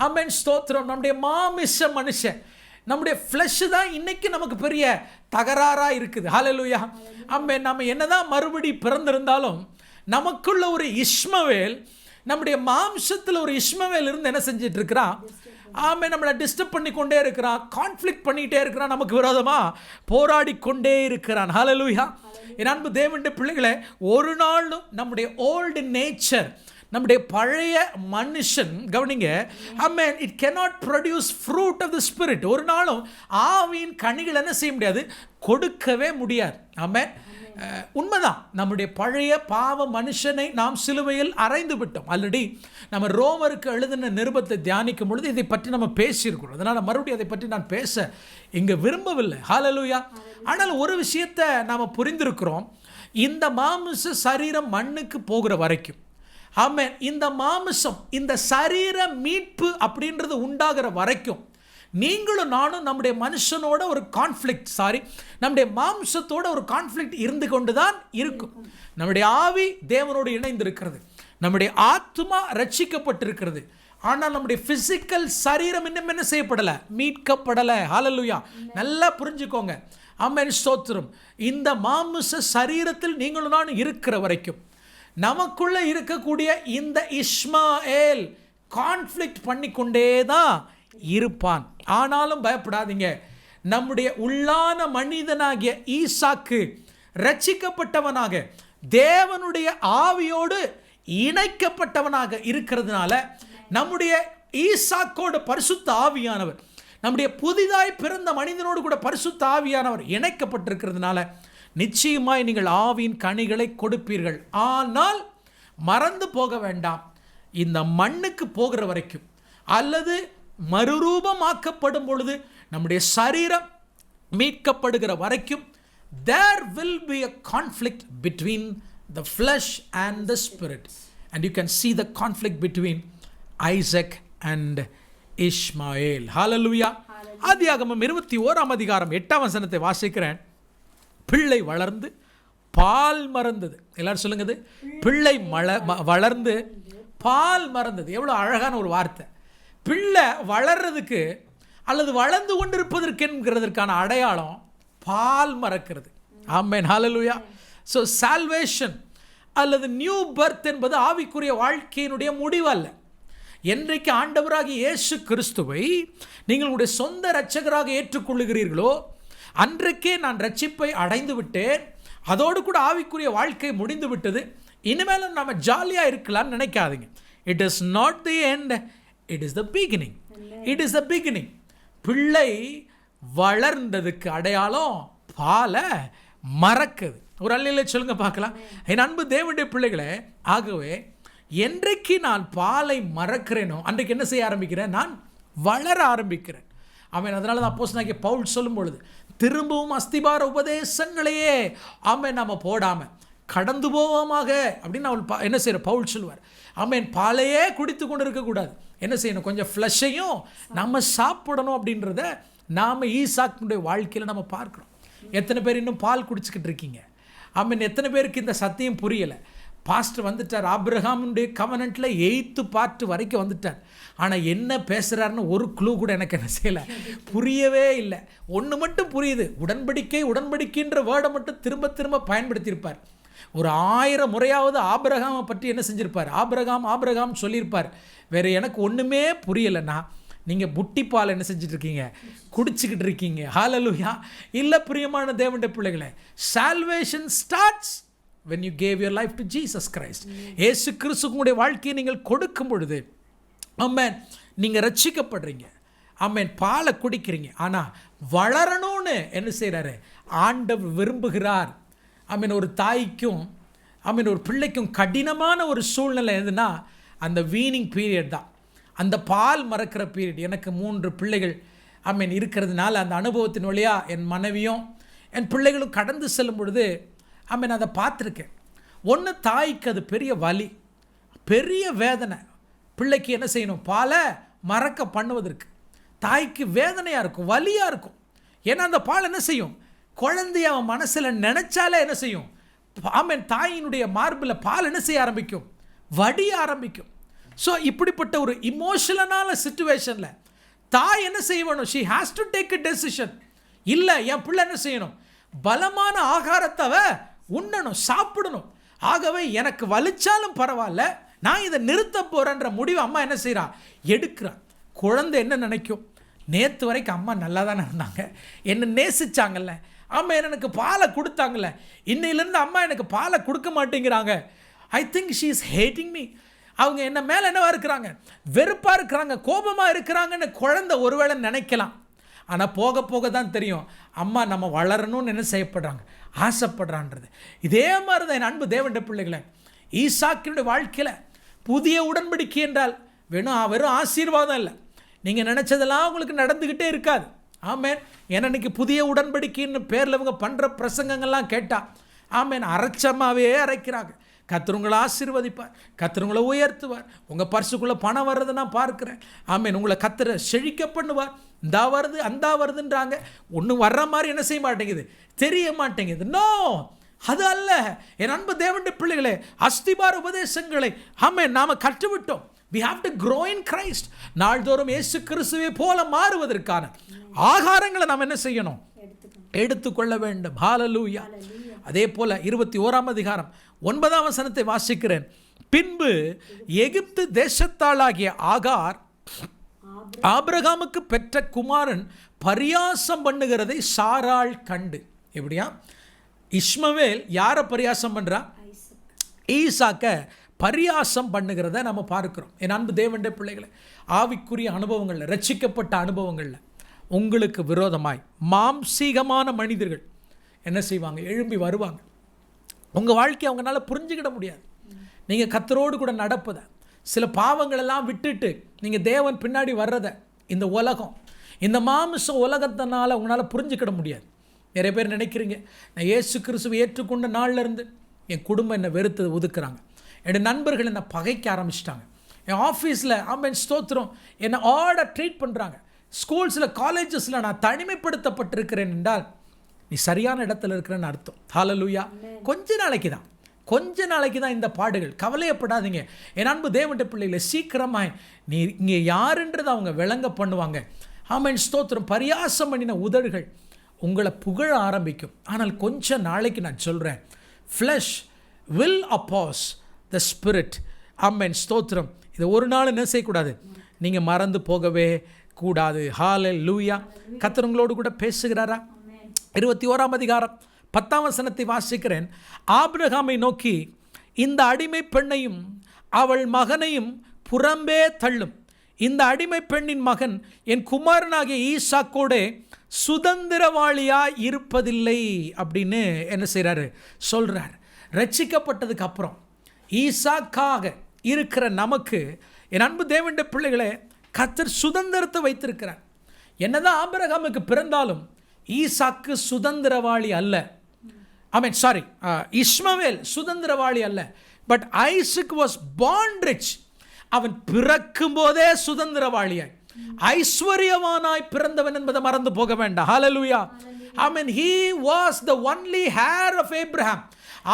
ஆமென், ஸ்தோத்திரம். நம்முடைய மாமிச மனுஷன், நம்முடைய ஃப்ளஷ் தான் இன்னைக்கு நமக்கு பெரிய தகராறாக இருக்குது. ஹல்லேலூயா. ஆமென். நம்ம என்னதான் மறுபடி பிறந்திருந்தாலும் நமக்குள்ள ஒரு இஸ்மவேல், நம்முடைய மாம்சத்தில் ஒரு இஸ்மவேல் இருந்து என்ன செஞ்சிட்டு இருக்கிறான்? ஆமென், நம்மளை டிஸ்டர்ப் பண்ணி கொண்டே இருக்கிறான், கான்ஃப்ளிக்ட் பண்ணிகிட்டே இருக்கிறான், நமக்கு விரோதமாக போராடி கொண்டே இருக்கிறான். ஹல்லேலூயா. என் அன்பு தேவனுடைய பிள்ளைகளே, ஒரு நாளும் நம்முடைய ஓல்டு நேச்சர், நம்முடைய பழைய மனுஷன், கவனிங்க, ஆமென், it cannot produce fruit of the spirit. ஒரு நாளும் ஆவியின் கனிகள் என்ன செய்ய முடியாது? கொடுக்கவே முடியாது. ஆமென். உண்மைதான். நம்முடைய பழைய பாவ மனுஷனை நாம் சிலுவையில் அறைந்து விட்டோம். ஆல்ரெடி நம்ம ரோமருக்கு எழுதின நிருபத்தை தியானிக்கும் பொழுது இதை பற்றி நம்ம பேசியிருக்கிறோம். அதனால் மறுபடியும் அதை பற்றி நான் பேச இங்கே விரும்பவில்லை. ஹல்லேலூயா. ஆனால் ஒரு விஷயத்தை நாம் புரிந்திருக்கிறோம். இந்த மாமிச சரீரம் மண்ணுக்கு போகிற வரைக்கும், ஆமென், இந்த மாமிசம், இந்த சரீர மீட்பு அப்படின்றது உண்டாகிற வரைக்கும் நீங்களும் நானும் நம்முடைய மனுஷனோட ஒரு கான்ஃப்ளிக்ட், நம்முடைய மாம்சத்தோட ஒரு கான்ஃப்ளிக்ட் இருந்து கொண்டு தான் இருக்கும். நம்முடைய ஆவி தேவனோடு இணைந்திருக்கிறது, நம்முடைய ஆத்மா ரட்சிக்கப்பட்டிருக்கிறது. ஆனால் நம்முடைய பிசிக்கல் சரீரம் இன்னும் என்ன செய்யப்படலை? மீட்கப்படலை. ஹல்லேலூயா. நல்லா புரிஞ்சுக்கோங்க. ஆமென், ஸ்தோத்திரம். இந்த மாமிச சரீரத்தில் நீங்களும் நானும் இருக்கிற வரைக்கும் நமக்குள்ள இருக்கக்கூடிய இந்த இஸ்மாயேல் கான்ஃப்ளிக்ட் பண்ணிக்கொண்டே தான் இருப்பான். ஆனாலும் பயப்படாதீங்க. நம்முடைய உள்ளான மனிதனாகிய ஈசாக்கு ரட்சிக்கப்பட்டவனாக தேவனுடைய ஆவியோடு இணைக்கப்பட்டவனாக இருக்கிறதுனால, நம்முடைய ஈசாக்கோடு பரிசுத்த ஆவியானவர், நம்முடைய புதிதாய் பிறந்த மனிதனோடு கூட பரிசுத்த ஆவியானவர் இணைக்கப்பட்டிருக்கிறதுனால நிச்சயமாய் நீங்கள் ஆவியின் கனிகளை கொடுப்பீர்கள். ஆனால் மறந்து போக வேண்டாம், இந்த மண்ணுக்கு போகிற வரைக்கும் அல்லது மறுரூபமாக்கப்படும் பொழுது நம்முடைய சரீரம் மீட்கப்படுகிற வரைக்கும் there will be a conflict between the flesh and the spirit, and you can see the conflict between Isaac and Ishmael. Hallelujah. ஆதியாகமம் 21 அதிகாரம் 8 வசனத்தை வாசிக்கிறேன். பிள்ளை வளர்ந்து பால் மறந்தது. எல்லாரும் சொல்லுங்க, பிள்ளை வளர்ந்து பால் மறந்தது. எவ்வளோ அழகான ஒரு வார்த்தை. பிள்ளை வளர்றதுக்கு அல்லது வளர்ந்து கொண்டிருப்பதற்கு என்கிறதற்கான அடையாளம் பால் மறக்கிறது. ஆமென், ஹல்லேலூயா. ஸோ சால்வேஷன் அல்லது நியூ பர்த் என்பது ஆவிக்குரிய வாழ்க்கையினுடைய முடிவு அல்ல. என்றைக்கு ஆண்டவராகிய இயேசு கிறிஸ்துவை நீங்கள் உங்களுடைய சொந்த இரட்சகராக ஏற்றுக்கொள்ளுகிறீர்களோ அன்றைக்கே நான் ரட்சிப்பை அடைந்து விட்டேன், அதோடு கூட ஆவிக்குரிய வாழ்க்கை முடிந்து விட்டது, இனிமேலும் நம்ம ஜாலியாக இருக்கலாம்னு நினைக்காதீங்க. It is not the end, it is the beginning. It is the beginning. பிள்ளை வளர்ந்ததுக்கு அடையாளம் பாலை மறக்குது. ஒரு அல்லையில சொல்லுங்க பார்க்கலாம். என் அன்பு தேவனுடைய பிள்ளைகளே, ஆகவே என்றைக்கு நான் பாலை மறக்கிறேனோ அன்றைக்கு என்ன செய்ய ஆரம்பிக்கிறேன்? நான் வளர ஆரம்பிக்கிறேன். ஆமென். அதனால தான் அப்போஸ்தலனாகிய பவுல் சொல்லும் பொழுது திரும்பவும் அஸ்திபார உபதேசங்களையே ஆமென் நம்ம போடாமல் கடந்து போவோமாக அப்படின்னு அவள் என்ன செய்கிற பவுல் சொல்லுவார். ஆமென். பாலையே குடித்து கொண்டு இருக்கக்கூடாது. என்ன செய்யணும்? கொஞ்சம் ஃப்ளஷையும் நம்ம சாப்பிடணும் அப்படின்றத நாம் ஈசாக்கினுடைய வாழ்க்கையில் நம்ம பார்க்குறோம். எத்தனை பேர் இன்னும் பால் குடிச்சிக்கிட்டு இருக்கீங்க? ஆமென். எத்தனை பேருக்கு இந்த சத்தியம் புரியலை? பாஸ்டர் வந்துட்டார், ஆபிரகாமுடைய கவனன்ட்டில் 8th பார்ட் வரைக்கும் வந்துட்டார். ஆனால் என்ன பேசுகிறாருன்னு ஒரு க்ளூ கூட எனக்கு என்ன செய்யலை, புரியவே இல்லை. ஒன்று மட்டும் புரியுது, உடன்படிக்கைன்ற வேர்டை மட்டும் திரும்ப திரும்ப பயன்படுத்தியிருப்பார். ஒரு 1000 முறையாவது ஆபிரகாமை பற்றி என்ன செஞ்சுருப்பார்? ஆபிரகாம் சொல்லியிருப்பார். வேறு எனக்கு ஒன்றுமே புரியலைன்னா நீங்கள் புட்டிப்பால் என்ன செஞ்சிட்ருக்கீங்க? குடிச்சிக்கிட்டு இருக்கீங்க. ஹல்லேலூயா. இல்லை பிரியமான தேவனுடைய பிள்ளைகளே, salvation starts when you gave your life to Jesus Christ. இயேசு கிறிஸ்துவுடைய வாழ்க்கையை நீங்கள் கொடுக்கும் பொழுது ஆமென், நீங்கள் ரட்சிக்கப்படுறீங்க. ஆமென். பாலை குடிக்கிறீங்க. ஆனால் வளரணும்னு என்ன செய்கிறாரு? ஆண்டவர் விரும்புகிறார். ஆமென். ஒரு தாய்க்கும் ஆமென் ஒரு பிள்ளைக்கும் கடினமான ஒரு சூழ்நிலை எதுனா அந்த வீனிங் பீரியட் தான், அந்த பால் மறக்கிற பீரியட். எனக்கு 3 பிள்ளைகள் ஆமென் இருக்கிறதுனால அந்த அனுபவத்தின் வழியாக என் மனைவியும் என் பிள்ளைகளும் கடந்து செல்லும் பொழுது ஆமென் அதை பார்த்துருக்கேன். ஒன்று, தாய்க்கு அது பெரிய வலி, பெரிய வேதனை. பிள்ளைக்கு என்ன செய்யணும்? பாலை மறக்க பண்ணுவதற்கு தாய்க்கு வேதனையாக இருக்கும், வலியாக இருக்கும். ஏன்னா அந்த பால் என்ன செய்யும், குழந்தைய அவன் மனசில் நினச்சாலே என்ன செய்யும், ஆமென், தாயினுடைய மார்பில் பால் என்ன செய்ய ஆரம்பிக்கும், வடிய ஆரம்பிக்கும். ஸோ இப்படிப்பட்ட ஒரு இமோஷனலான சிச்சுவேஷனில் தாய் என்ன செய்யணும், she has to take a decision. இல்லை, என் பிள்ளை என்ன செய்யணும், பலமான ஆகாரத்தை உண்ணணும், சாப்பிடணும். ஆகவே எனக்கு வலிச்சாலும் பரவாயில்ல, நான் இதை நிறுத்த போகிறேன்ற முடிவு அம்மா என்ன செய்கிறா, எடுக்கிறா. குழந்தை என்ன நினைக்கும், நேற்று வரைக்கும் அம்மா நல்லா தானே இருந்தாங்க, என்னை நேசிச்சாங்கல்ல, அம்மா எனக்கு பாலை கொடுத்தாங்கல்ல, இன்னையிலேருந்து அம்மா எனக்கு பாலை கொடுக்க மாட்டேங்கிறாங்க, I think she is hating me, அவங்க என்ன மேலே என்னவா இருக்கிறாங்க, வெறுப்பாக இருக்கிறாங்க, கோபமாக இருக்கிறாங்கன்னு குழந்தை ஒருவேளை நினைக்கலாம். ஆனால் போக போக தான் தெரியும் அம்மா நம்ம வளரணும்னு என்ன செய்யப்படுறாங்க, ஆசைப்படுறான்றது. இதே மாதிரி தான் என் அன்பு தேவனுடைய பிள்ளைகளை, ஈசாக்கினுடைய வாழ்க்கையில் புதிய உடன்படிக்கை என்றால் வெறும் ஆசீர்வாதம் இல்லை, நீங்கள் நினச்சதெல்லாம் உங்களுக்கு நடந்துக்கிட்டே இருக்காது. ஆமேன். ஏன்னா இன்னைக்கு புதிய உடன்படிக்கைன்னு பேரில் இவங்க பண்ணுற பிரசங்கங்கள்லாம் கேட்டால் ஆமேன் அரைச்சமாகவே அரைக்கிறாங்க. கர்த்தர் உங்களை ஆசீர்வதிப்பார், கர்த்தர் உங்களை உயர்த்துவார், உங்கள் பர்சுக்குள்ளே பணம் வர்றதை நான் பார்க்குறேன். ஆமேன். உங்களை கர்த்தரை செழிக்க பண்ணுவார். இந்தா வருது அந்தா வருதுன்றாங்க, ஒன்றும் வர்ற மாதிரி என்ன செய்ய மாட்டேங்குது, தெரிய மாட்டேங்குது. நோ, அது அல்ல என் அன்பு தேவனுடைய பிள்ளைகளே. அஸ்திபார உபதேசங்களை ஆமென் நாம் கற்றுவிட்டோம். we have to grow in Christ. நாள்தோறும் இயேசு கிறிஸ்துவை போல மாறுவதற்கான ஆகாரங்களை நாம் என்ன செய்யணும், எடுத்துக்கொள்ள வேண்டும். ஹல்லேலூயா. அதே போல 21ஆம் அதிகாரம் 9ஆம் வசனத்தை வாசிக்கிறேன். பின்பு எகிப்து தேசத்தாளாகிய ஆகார் ஆபிரகாமுக்கு பெற்ற குமாரன் பரியாசம் பண்ணுகிறதை சாராள் கண்டு. எப்படியா, இஸ்மவேல் யாரை பரியாசம் பண்ணுறா, ஈசாக்க பரியாசம் பண்ணுகிறத நம்ம பார்க்கிறோம். என் அன்பு தேவனுடைய பிள்ளைகளை, ஆவிக்குரிய அனுபவங்களில், ரட்சிக்கப்பட்ட அனுபவங்களில் உங்களுக்கு விரோதமாய் மாம்சீகமான மனிதர்கள் என்ன செய்வாங்க, எழும்பி வருவாங்க. உங்கள் வாழ்க்கையை அவங்களால புரிஞ்சுக்கிட முடியாது. நீங்கள் கர்த்தரோடு கூட நடப்பதை, சில பாவங்களெல்லாம் விட்டுட்டு நீங்கள் தேவன் பின்னாடி வர்றதை, இந்த உலகம், இந்த மாம்ச உலகத்தினால உங்களால் புரிஞ்சுக்கிட முடியாது. நிறைய பேர் நினைக்கிறீங்க, நான் இயேசு கிறிஸ்துவை ஏற்றுக்கொண்ட நாள்லேருந்து என் குடும்பம் என்னை வெறுத்து ஒதுக்குறாங்க, என்னுடைய நண்பர்கள் என்னை பகைக்க ஆரம்பிச்சிட்டாங்க, என் ஆஃபீஸில் ஆமென் ஸ்தோத்திரம் என்னை ஆர்டர் ட்ரீட் பண்ணுறாங்க, ஸ்கூல்ஸில் காலேஜஸில் நான் தனிமைப்படுத்தப்பட்டிருக்கிறேன் என்றால் நீ சரியான இடத்துல இருக்கிறேன்னு அர்த்தம். ஹல்லேலூயா. கொஞ்ச நாளைக்கு தான் இந்த பாடுகள். கவலையப்படாதீங்க என் அன்பு தேவனுடைய பிள்ளைகளை, சீக்கிரமாய் நீ இங்கே யாருன்றது அவங்க விளங்க பண்ணுவாங்க. ஆமென் ஸ்தோத்திரம். பரியாசம் பண்ணின உதடுகள் உங்களை புகழ ஆரம்பிக்கும். ஆனால் கொஞ்ச நாளைக்கு நான் சொல்கிறேன், flesh will oppose the spirit. ஆமென் ஸ்தோத்திரம். இதை ஒரு நாள் என்ன செய்யக்கூடாது, நீங்கள் மறந்து போகவே கூடாது. ஹல்லேலூயா. கர்த்தர் உங்களோடு கூட பேசுகிறாரா? 21ஆம் அதிகாரம் 10ஆம் வசனத்தை வாசிக்கிறேன். ஆபிரகாமை நோக்கி, இந்த அடிமை பெண்ணையும் அவள் மகனையும் புறம்பே தள்ளும், இந்த அடிமை பெண்ணின் மகன் என் குமாரனாகிய ஈசாக்கோடு சுதந்திரவாளியாக இருப்பதில்லை அப்படின்னு என்ன செய்கிறாரு, சொல்கிறார். ரட்சிக்கப்பட்டதுக்கு அப்புறம் ஈசாக்காக இருக்கிற நமக்கு என் அன்பு தேவனுடைய பிள்ளைகளே, கர்த்தர் சுதந்திரத்தை வைத்திருக்கிறார். என்னதான் ஆபிரகாமுக்கு பிறந்தாலும் ஈசாக்கு சுதந்திரவாளி அல்ல. ஆமென், சாரி, இஸ்மவேல் சுதந்திரவாளி அல்ல. But Isaac was born rich. அவன் பிறக்கும் போதே சுதந்திரவாளியாய் ஐஸ்வர்யவானாய் பிறந்தவன் என்பதை மறந்து போக வேண்டாம். ஹல்லேலூயா. ஆமென். he was the only heir of Abraham.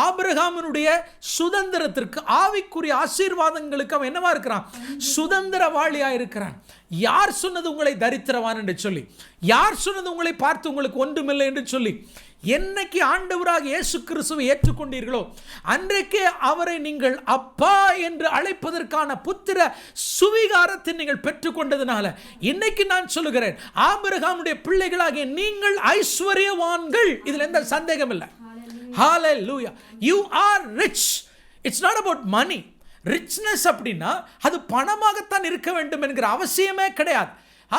ஆபிரகாமினுடைய சுதந்திரத்திற்கு, ஆவிக்குரிய ஆசீர்வாதங்களுக்கு அவன் என்னவா இருக்கிறான், சுதந்திரவாளியா இருக்கிறான். யார் சொன்னது உங்களை தரித்திரவான் என்று சொல்லி, யார் சொன்னது உங்களை பார்த்து உங்களுக்கு ஒன்றுமில்லை என்று சொல்லி? என்னைக்கு ஆண்டவராக இயேசு கிறிஸ்துவை ஏற்றுக்கொண்டீர்களோ அன்றைக்கே அவரை நீங்கள் அப்பா என்று அழைப்பதற்கான புத்திர சுவிகாரத்தை நீங்கள் பெற்றுக்கொண்டதுனால இன்னைக்கு நான் சொல்லுகிறேன், ஆபிரகாமுடைய பிள்ளைகளாகிய நீங்கள் ஐஸ்வர்யவான்கள். இதில் எந்த சந்தேகம் இல்லை. Hallelujah. You are rich. It's not about money. Richness அப்படின்னா அது பணமாகத்தான் இருக்க வேண்டும் என்கிற அவசியமே கிடையாது.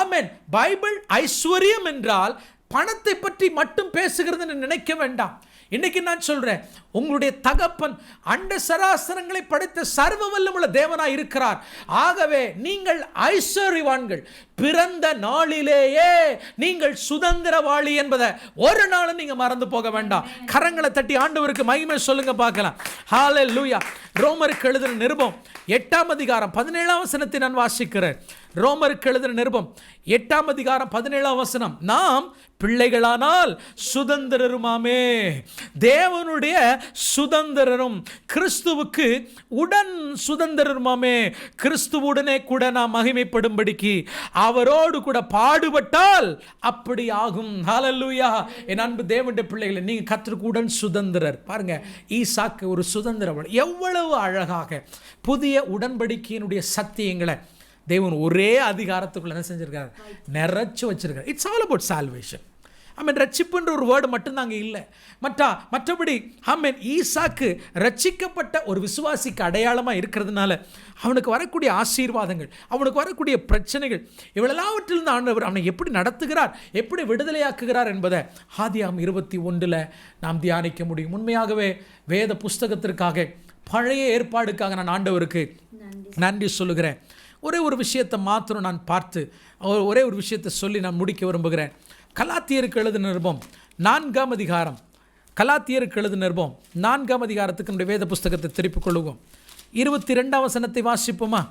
ஆமென். பைபிள் ஐஸ்வர்யம் என்றால் பணத்தை பற்றி மட்டும் பேசுகிறது நினைக்க வேண்டாம். இன்னைக்கு நான் சொல்றேன், உங்களுடைய தகப்பன் அண்ட சராசரங்களை படைத்த சர்வ வல்லமுள்ள தேவனாய் இருக்கிறார். ஆகவே நீங்கள் ஐஸ்வர்யவான்கள். பிறந்த நாளிலேயே நீங்கள் சுதந்திரவாளி என்பதை ஒரு நாளும் நீங்க மறந்து போக வேண்டாம். கரங்களை தட்டி ஆண்டவருக்கு மகிமை சொல்லுங்க பார்க்கலாம். ஹல்லேலூயா. ரோமருக்கு எழுதின நிருபம் 8ஆம் அதிகாரம் 17ஆம் வசனத்தை நான் வாசிக்கிறேன். ரோமருக்கு எழுதின நிருபம் 8ஆம் அதிகாரம் 17ஆம் வசனம். நாம் பிள்ளைகளானால் சுதந்திரருமாமே, தேவனுடைய சுதந்திரரும் கிறிஸ்துவுக்கு உடன் சுதந்திரருமாமே, கிறிஸ்துவுடனே கூட நாம் மகிமைப்படும்படிக்கு அவரோடு கூட பாடுபட்டால் அப்படி ஆகும். ஹல்லேலூயா. என் அன்பு தேவனுடைய பிள்ளைகளை, நீங்க கர்த்தருக்கு உடன் சுதந்திரர். பாருங்க, ஈசாக்கு ஒரு சுதந்திரம். எவ்வளவு அழகாக புதிய உடன்படிக்கையினுடைய சத்தியங்களை தேவன் ஒரே அதிகாரத்துக்குள்ள என்ன செஞ்சிருக்காரு, நிறைச்சு வச்சிருக்காரு. It's all about salvation. ரட்சிப்புன்ற ஒரு வேர்டு மட்டும் நாங்கள் இல்லை, மற்றபடி ஈசாக்கு ரட்சிக்கப்பட்ட ஒரு விசுவாசிக்கு அடையாளமாக இருக்கிறதுனால அவனுக்கு வரக்கூடிய ஆசீர்வாதங்கள், அவனுக்கு வரக்கூடிய பிரச்சனைகள், இவ்வளவுற்றிலிருந்து ஆண்டவர் அவனை எப்படி நடத்துகிறார், எப்படி விடுதலையாக்குகிறார் என்பதை ஆதியாகமம் 21 நாம் தியானிக்க முடியும். உண்மையாகவே வேத புஸ்தகத்திற்காக, பழைய ஏற்பாடுக்காக நான் ஆண்டவருக்கு நன்றி சொல்லுகிறேன். ஒரே ஒரு விஷயத்தை மாத்திரம் நான் பார்த்து, ஒரே ஒரு விஷயத்தை சொல்லி நான் முடிக்க விரும்புகிறேன். கலாத்தியருக்கு எழுதின நிருபம் 4ஆம் அதிகாரம், கலாத்தியருக்கு எழுதின நிருபம் 4ஆம் அதிகாரத்துக்கு நம்முடைய வேத புஸ்தகத்தை திருப்பிக் கொள்ளுவோம். 22ஆம் வசனத்தை வாசிப்போமா?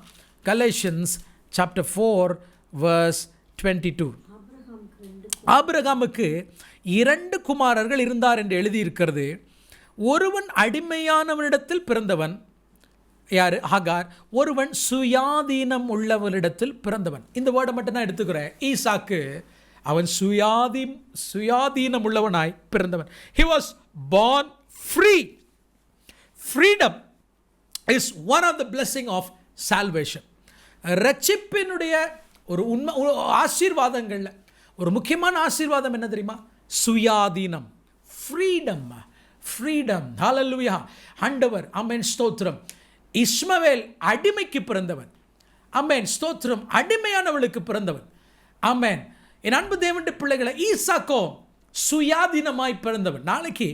Galatians chapter 4 verse 22. ஆபிரகாமுக்கு 2 குமாரர்கள் இருந்தார் என்று எழுதியிருக்கிறது. ஒருவன் அடிமையானவனிடத்தில் பிறந்தவன், யார்? ஹாகார். ஒருவன் சுயாதீனம் உள்ளவனிடத்தில் பிறந்தவன். இந்த வேர்டை மட்டும் நான் எடுத்துக்கிறேன். ஈசாக்கு அவன் சுயாதீனம் உள்ளவனாய் பிறந்தவன். He was born free. Freedom is one of the blessing of salvation. ரட்சிப்பினுடைய ஒரு உண்மை ஆசீர்வாதங்கள்ல ஒரு முக்கியமான ஆசீர்வாதம் என்ன தெரியுமா? சுயாதீனம், ஃப்ரீடம். ஹல்லேலூயா. ஆண்டவர், ஆமென், ஸ்தோத்திரம். இஸ்மவேல் அடிமைக்கு பிறந்தவன். ஆமென், ஸ்தோத்திரம். அடிமையானவளுக்கு பிறந்தவன். ஆமென். என் அன்பு தேவனுடைய பிள்ளைகளை, ஈசாக்கோ சுயாதீனமாய் பிறந்தவன். நாளைக்கு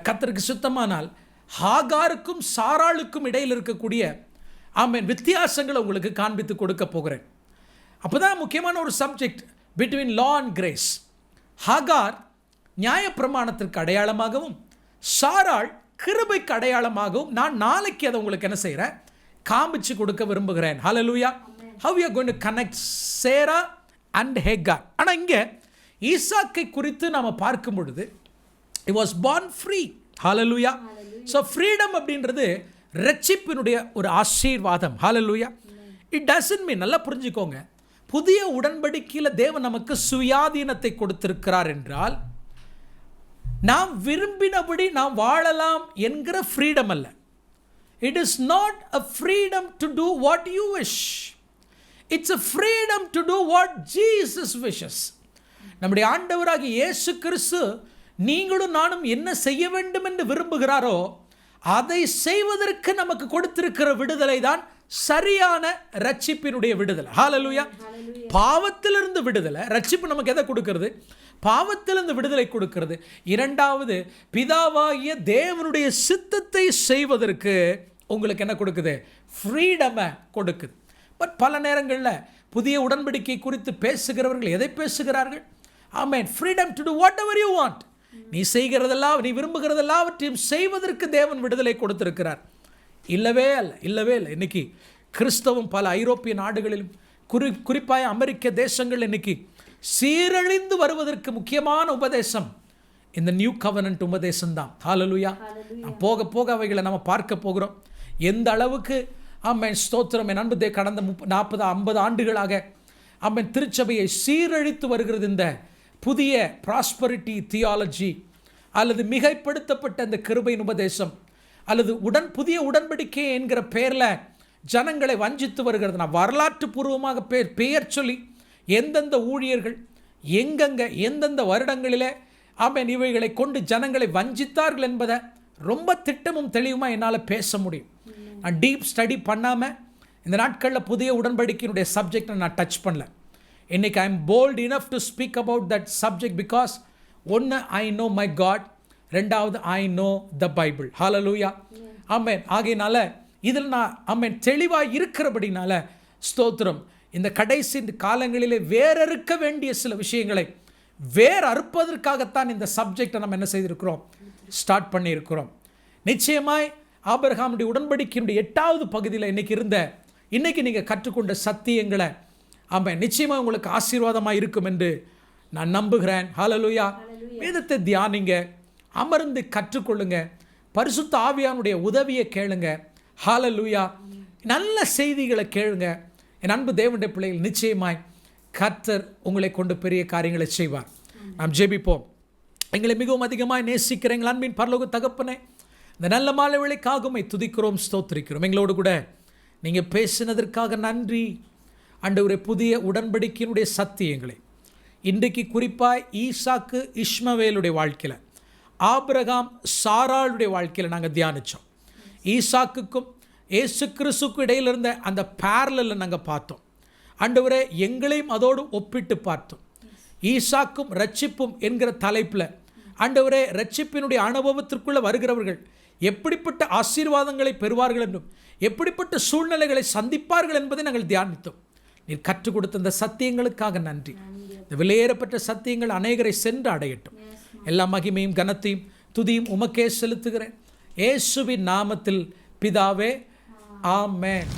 கர்த்தருக்கு சுத்தமானால் ஹாகாருக்கும் சாராளுக்கும் இடையில் இருக்கக்கூடிய வித்தியாசங்களை உங்களுக்கு காண்பித்து கொடுக்க போகிறேன். அப்போதான் முக்கியமான ஒரு subject, between law and grace. ஹாகார் நியாயப்பிரமாணத்திற்கு அடையாளமாகவும் சாராள் கிருபைக்கு அடையாளமாகவும் நான் நாளைக்கு அதை உங்களுக்கு என்ன செய்கிறேன், காமிச்சு கொடுக்க விரும்புகிறேன். ஹல்லேலூயா. How we are going to connect Sarah and Hagar. ஆனால் இங்கே ஈசாக்கை குறித்து நாம் பார்க்கும் பொழுது he was born free. Hallelujah. So freedom அப்படின்றது ரட்சிப்பினுடைய ஒரு ஆசீர்வாதம். ஹல்லேலூயா. இட் டசன்ட் மீன், நல்லா புரிஞ்சுக்கோங்க, புதிய உடன்படிக்கையில் தேவன் நமக்கு சுயாதீனத்தை கொடுத்திருக்கிறார் என்றால் நாம் விரும்பினபடி நாம் வாழலாம் என்கிற ஃப்ரீடம் அல்ல. It is not a freedom to do what you wish. It's a freedom to do what Jesus wishes. நம்முடைய ஆண்டவராகிய இயேசு கிறிஸ்து நீங்களும் நானும் என்ன செய்ய வேண்டும் என்று விரும்புகிறாரோ அதை செய்வதற்கு நமக்கு கொடுத்திருக்கிற விடுதலை தான் சரியான ரட்சிப்பினுடைய விடுதலை. ஹல்லேலூயா. பாவத்திலிருந்து விடுதலை. ரட்சிப்பு நமக்கு எதை கொடுக்கிறது? பாவத்திலிருந்து விடுதலை கொடுக்கிறது. இரண்டாவது, பிதாவாகிய தேவனுடைய சித்தத்தை செய்வதற்கு உங்களுக்கு என்ன கொடுக்குது? ஃப்ரீடமை கொடுக்குது. பட் பல நேரங்களில் புதிய உடன்படிக்கை குறித்து பேசுகிறவர்கள் எதை பேசுகிறார்கள்? Amen, freedom to do whatever you want. நீ செய்கிறதெல்லாம், நீ விரும்புகிறதெல்லாவற்றையும் செய்வதற்கு தேவன் விடுதலை கொடுத்திருக்கிறார். இல்லவே இல்லை. இன்னைக்கு கிறிஸ்தவம் பல ஐரோப்பிய நாடுகளிலும் குறிப்பாக அமெரிக்க தேசங்கள் இன்னைக்கு சீரழிந்து வருவதற்கு முக்கியமான உபதேசம் இந்த நியூ கவர்னன்ட் உபதேசம் தான். ஹல்லேலூயா. போக போக அவைகளை நம்ம பார்க்க போகிறோம். எந்த அளவுக்கு ஆமென், ஸ்தோத்திரம், என் அன்பு கடந்த 40-50 ஆண்டுகளாக ஆமென் திருச்சபையை சீரழித்து வருகிறது இந்த புதிய ப்ராஸ்பரிட்டி தியாலஜி, அல்லது மிகைப்படுத்தப்பட்ட இந்த கிருபையின் உபதேசம், அல்லது புதிய உடன்படிக்கை என்கிற பெயரில் ஜனங்களை வஞ்சித்து வருகிறது. நான் வரலாற்று பூர்வமாக பெயர் சொல்லி எந்தெந்த ஊழியர்கள் எங்கெங்க எந்தெந்த வருடங்களிலே ஆமென் இவைகளை கொண்டு ஜனங்களை வஞ்சித்தார்கள் என்பதை ரொம்ப திட்டமும் தெளிவுமாக என்னால் பேச முடியும். நான் டீப் ஸ்டடி பண்ணாமல் இந்த நாட்களில் புதிய உடன்படிக்கையினுடைய சப்ஜெக்டை நான் டச் பண்ணல. இன்றைக்கி I am bold enough to speak about that subject because ஒன்று, ஐ நோ மை காட், ரெண்டாவது ஐ நோ த பைபிள். ஹல்லேலூயா. ஆமென். ஆகையினால இதில் நான் ஆமென் தெளிவாக இருக்கிறபடினால ஸ்தோத்திரம், இந்த கடைசி காலங்களிலே வேறறுக்க வேண்டிய சில விஷயங்களை அறுப்பதற்காகத்தான் இந்த சப்ஜெக்டை நம்ம என்ன செய்திருக்கிறோம், ஸ்டார்ட் பண்ணியிருக்கிறோம். நிச்சயமாய் ஆபிரகாமுடைய உடன்படிக்கையினுடைய 8வது பகுதியில் இன்னைக்கு நீங்கள் கற்றுக்கொண்ட சத்தியங்களை நிச்சயமாக உங்களுக்கு ஆசீர்வாதமாக இருக்கும் என்று நான் நம்புகிறேன். ஹல்லேலூயா. வேதத்தை தியானிங்க, அமர்ந்து கற்றுக்கொள்ளுங்க, பரிசுத்த ஆவியானுடைய உதவியை கேளுங்க. ஹல்லேலூயா. நல்ல செய்திகளை கேளுங்க. என் அன்பு தேவனுடைய பிள்ளைகள், நிச்சயமாய் கர்த்தர் உங்களை கொண்டு பெரிய காரியங்களை செய்வார். நாம் ஜெபிப்போம். எங்களை மிகவும் அதிகமாக நேசிக்கிற எங்கள் அன்பின் பரலோக தகப்பனே, இந்த நல்ல மாலை வேளைக்காக உம்மை துதிக்கிறோம், ஸ்தோத்திரிக்கிறோம். எங்களோடு கூட நீங்கள் பேசினதற்காக நன்றி ஆண்டவரே. புதிய உடன்படிக்கையினுடைய சத்தியங்களை இன்றைக்கு குறிப்பாக ஈசாக்கு இஸ்மவேலுடைய வாழ்க்கையில், ஆபிரகாம் சாராளுடைய வாழ்க்கையில் நாங்கள் தியானித்தோம். ஈசாக்குக்கும் இயேசு கிறிஸ்துக்கும் இடையில் இருந்த அந்த பேரலில் நாங்கள் பார்த்தோம். ஆண்டவரே, எங்களையும் அதோடு ஒப்பிட்டு பார்த்தோம். ஈசாக்கும் ரட்சிப்பும் என்கிற தலைப்பில் ஆண்டவரே, ரட்சிப்பினுடைய அனுபவத்திற்குள்ளே வருகிறவர்கள் எப்படிப்பட்ட ஆசீர்வாதங்களை பெறுவார்கள் என்றும் எப்படிப்பட்ட சூழ்நிலைகளை சந்திப்பார்கள் என்பதை நாங்கள் தியானித்தோம். நீர் கற்றுக் கொடுத்த இந்த சத்தியங்களுக்காக நன்றி. இந்த விலையேறப்பட்ட சத்தியங்கள் அநேகரை சென்று அடையட்டும். எல்லா மகிமையும் கனத்தையும் துதியும் உமக்கே செலுத்துகிறேன், இயேசுவின் நாமத்தில் பிதாவே. ஆமென்.